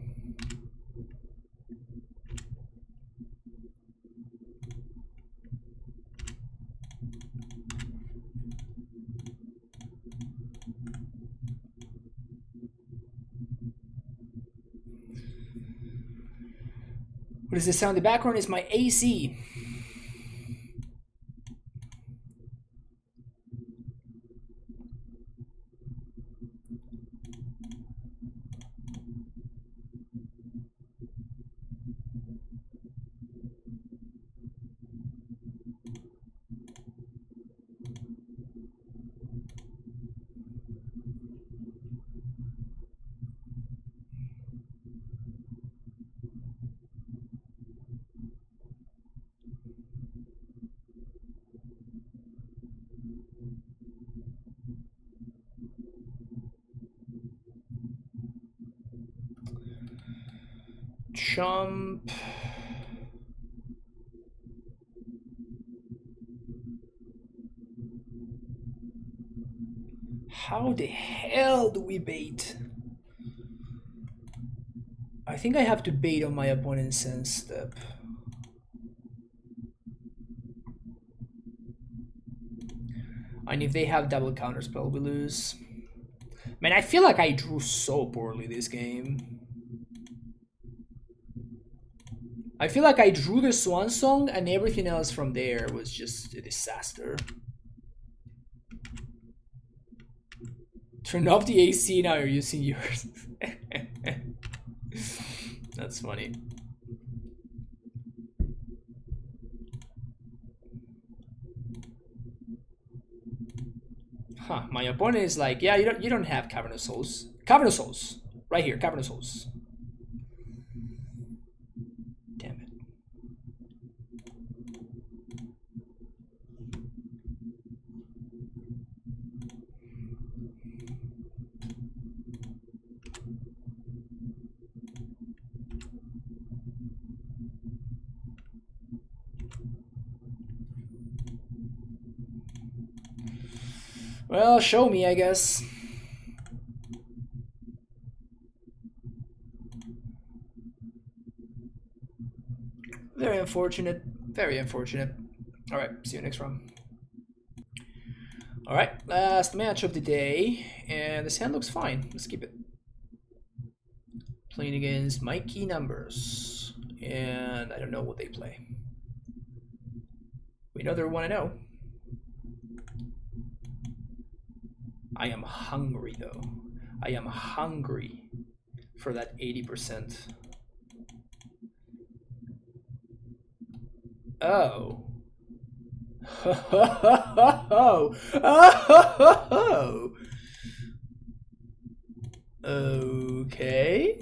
What is the sound in the background? Is my AC. Chomp. How the hell do we bait? I think I have to bait on my opponent's end step. And if they have double counterspell, we lose. Man, I feel like I drew so poorly this game. I feel like I drew the Swan Song and everything else from there was just a disaster. Turn off the AC, now you're using yours. That's funny. Huh, my opponent is like, yeah, you don't have Cavernous Souls. Cavernous Souls. Right here, Cavernous Souls. Damn it. Well, show me, I guess. Very unfortunate. Very unfortunate. All right, see you next round. All right, last match of the day, and this hand looks fine. Let's keep it. Playing against my key numbers, and I don't know what they play. We know they're 1-0. I am hungry though. I am hungry for that 80%. Oh. Oh. Okay.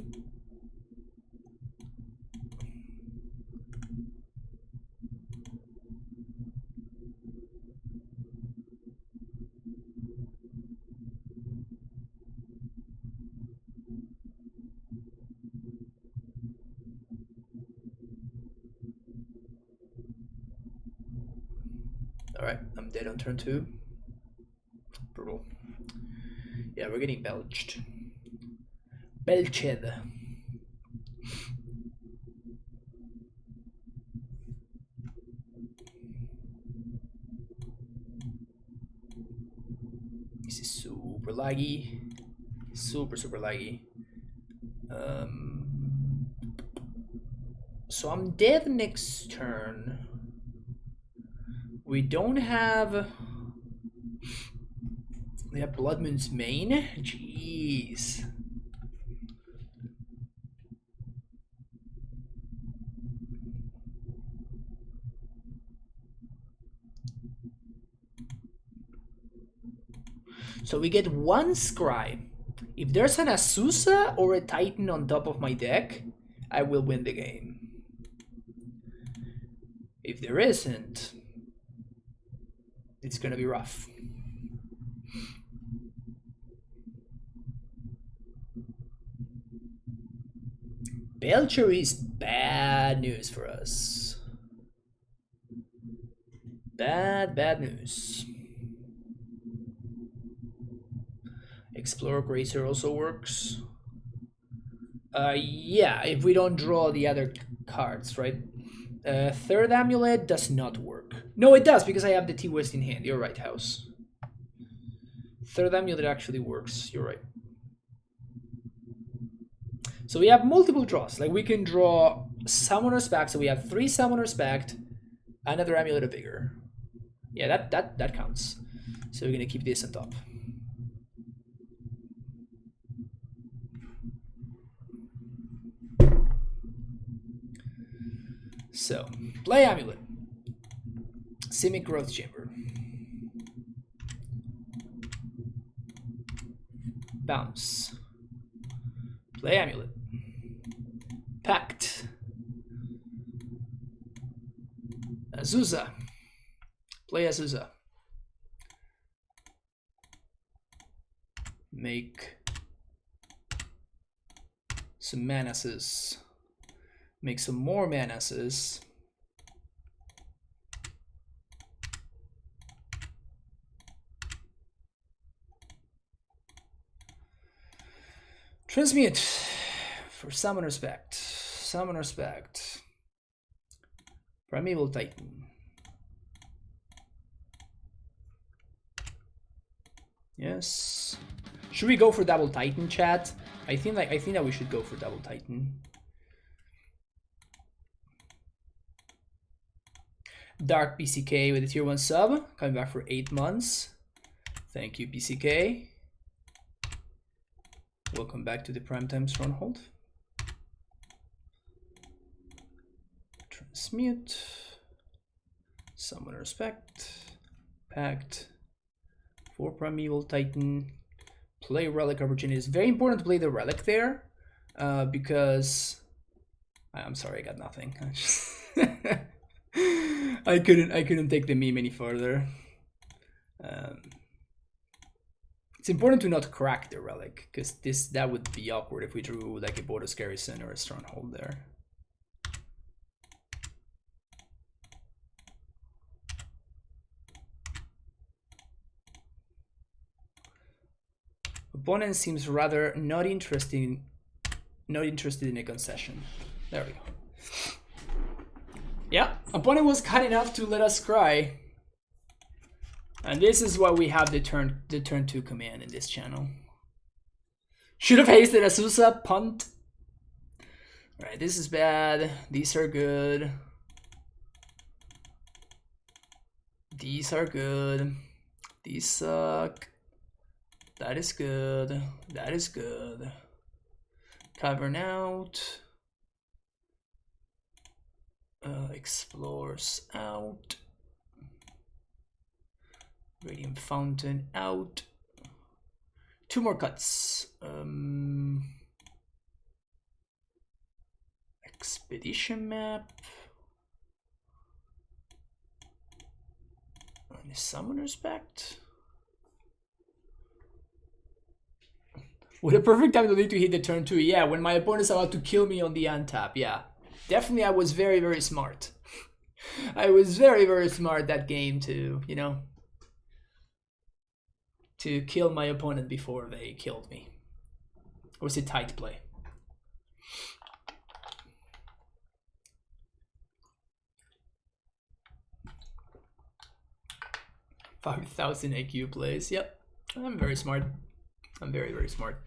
Alright, I'm dead on turn 2. Brutal. Yeah, we're getting belched. Belched. This is super laggy. Super laggy. So I'm dead next turn. We don't have... We have Blood Moon's main? Jeez. So we get one Scry. If there's an Azusa or a Titan on top of my deck, I will win the game. If there isn't, it's gonna be rough. Belcher is bad news for us. Bad news. Explorer Gracer also works. Yeah, if we don't draw the other cards, right? Third Amulet does not work. No, it does, because I have the T-West in hand. You're right, House. Third Amulet actually works. You're right. So we have multiple draws. Like, we can draw Summoner's Pact, so we have 3 Summoner's Pact, another Amulet of Vigor. Yeah, that counts. So we're gonna keep this on top. So, play Amulet. Simic Growth Chamber. Bounce. Play Amulet. Pact. Azusa. Play Azusa. Make some Manases. Make some more Manases. Transmute for summon respect. Summon respect. Primeval Titan. Yes. Should we go for double Titan, chat? I think that we should go for double Titan. Dark BCK with a tier 1 sub, coming back for 8 months. Thank you, BCK. Welcome back to the Primetime Stronghold. Transmute. Summon respect. Pact. For Primeval Titan. Play Relic opportunity. It's very important to play the Relic there. Because I'm sorry, I got nothing. I couldn't take the meme any further. It's important to not crack the Relic, because that would be awkward if we drew like a Boros Garrison or a Stronghold there. Opponent seems rather not interested in a concession. There we go. Yeah, opponent was kind enough to let us cry. And this is why we have the turn 2 command in this channel. Should have hasted Azusa, punt. Alright, this is bad. These are good. These are good. These suck. That is good. That is good. Cavern out. Explores out. Radiant Fountain out. 2 more cuts. Expedition map. And the Summoner's Pact. What a perfect time to hit the turn 2. Yeah, when my opponent's about to kill me on the untap. Yeah, definitely I was very, very smart. I was very, very smart that game to, you know, to kill my opponent before they killed me. It was a tight play. $5,000 AQ plays. Yep, I'm very smart. I'm very, very smart.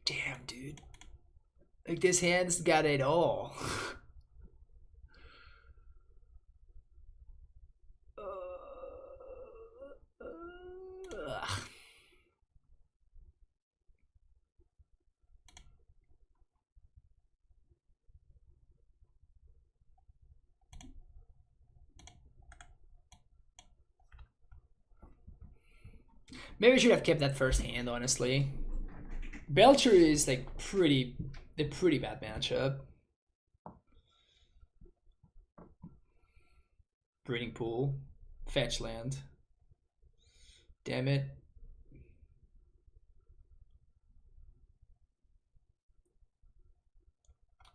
Damn, dude. Like, this hand's got it all. Maybe I should have kept that first hand, honestly. Belcher is like a pretty bad matchup. Breeding pool. Fetch land. Damn it.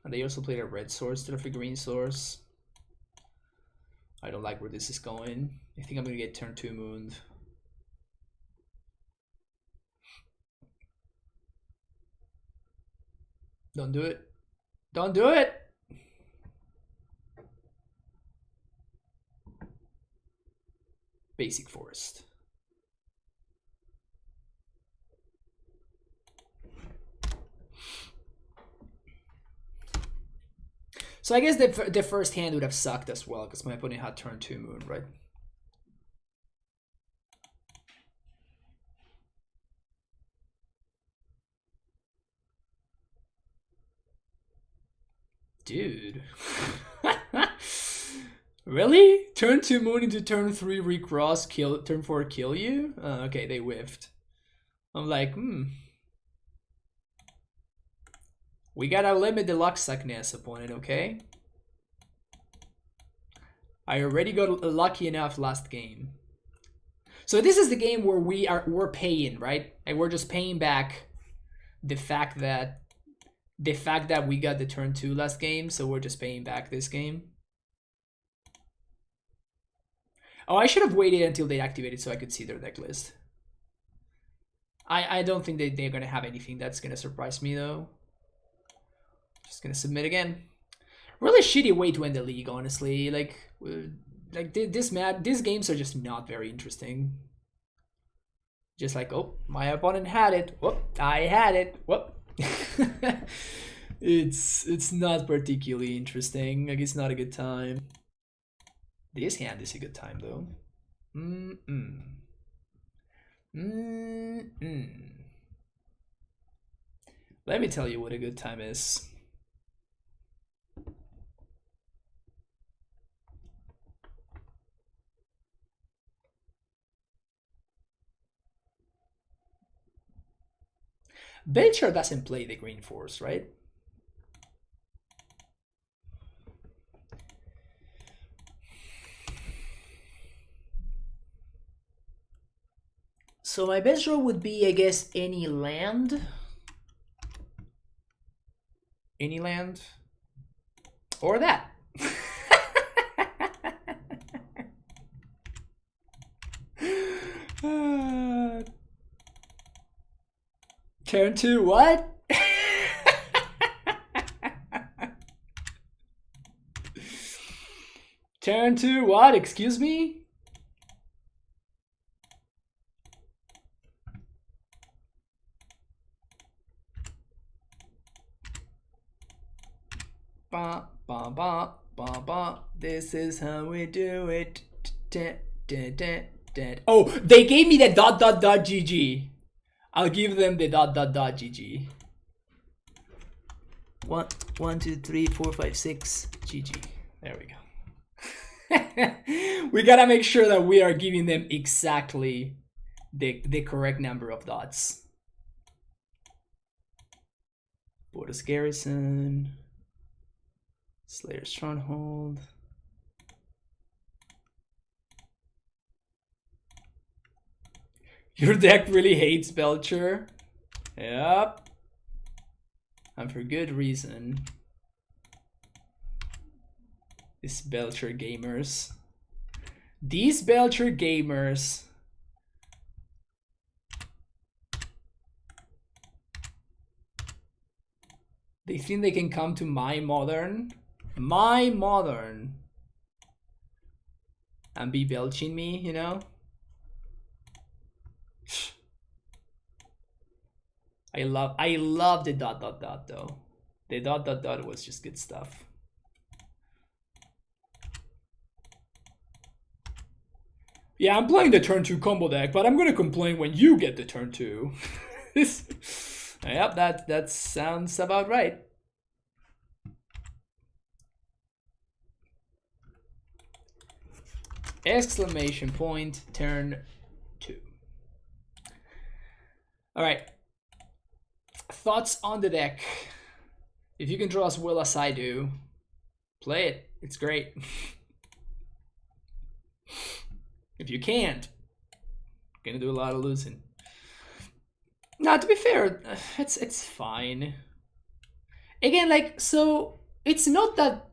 And they also played a red source instead of a green source. I don't like where this is going. I think I'm gonna get turn 2 mooned. Don't do it. Don't do it! Basic forest. So I guess the first hand would have sucked as well, because my opponent had turn 2 moon, right? Dude. Really? Turn 2 moon into turn 3 recross, kill, turn 4 kill you? Okay, they whiffed. I'm like, We gotta limit the luck suckness, opponent, okay? I already got lucky enough last game. So this is the game where we're paying, right? Like we're just paying back the fact that we got the turn 2 last game, so we're just paying back this game. Oh, I should have waited until they activated so I could see their deck list. I don't think they're gonna have anything that's gonna surprise me though. Just gonna submit again. Really shitty way to end the league, honestly. Like these games are just not very interesting. Just like, oh, my opponent had it. Whoop, I had it. Whoop. It's not particularly interesting. Like it's not a good time. This hand is a good time though. Let me tell you what a good time is. Belcher doesn't play the green force, right? So my best draw would be, I guess, any land. Any land. Or that. Turn 2, what? Turn 2, what? Excuse me? Ba, ba, ba, ba, ba. This is how we do it. Oh, they gave me the ... GG. I'll give them the ... GG. 1, 2, 3, 4, 5, 6 GG. There we go. We gotta make sure that we are giving them exactly the correct number of dots. Borders Garrison. Slayer Stronghold. Your deck really hates Belcher. Yep. And for good reason. These Belcher gamers. These Belcher gamers. They think they can come to my modern. And be belching me, you know? I love the ... though. The ... was just good stuff. Yeah, I'm playing the turn 2 combo deck, but I'm gonna complain when you get the turn 2. Yep, that sounds about right. Exclamation point, turn 2. Alright. Thoughts on the deck. If you can draw as well as I do, play it. It's great. If you can't, gonna do a lot of losing. Now, to be fair, it's fine. Again, like, so it's not that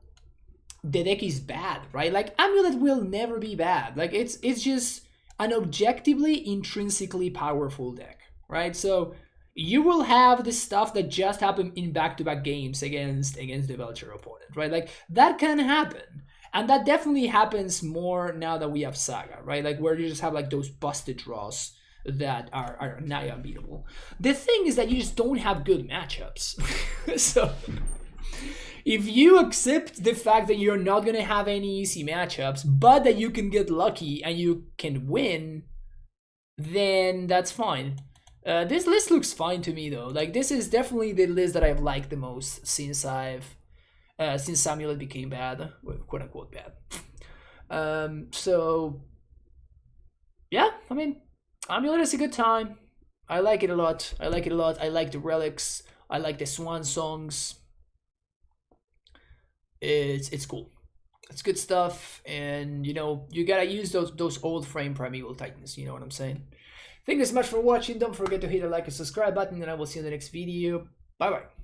the deck is bad, right? Like, AmuLIT will never be bad. Like, it's just an objectively, intrinsically powerful deck, right? So you will have the stuff that just happened in back-to-back games against the Belcher opponent, right? Like, that can happen. And that definitely happens more now that we have Saga, right? Like, where you just have, like, those busted draws that are nigh unbeatable. The thing is that you just don't have good matchups. So if you accept the fact that you're not going to have any easy matchups, but that you can get lucky and you can win, then that's fine. This list looks fine to me though. Like, this is definitely the list that I've liked the most since since AmuLIT became bad, well, quote unquote bad. So yeah, I mean, AmuLIT is a good time. I like it a lot. I like the relics. I like the swan songs. It's cool. It's good stuff, and you know you gotta use those old frame primeval titans. You know what I'm saying? Thank you so much for watching. Don't forget to hit the like and subscribe button, and I will see you in the next video. Bye bye.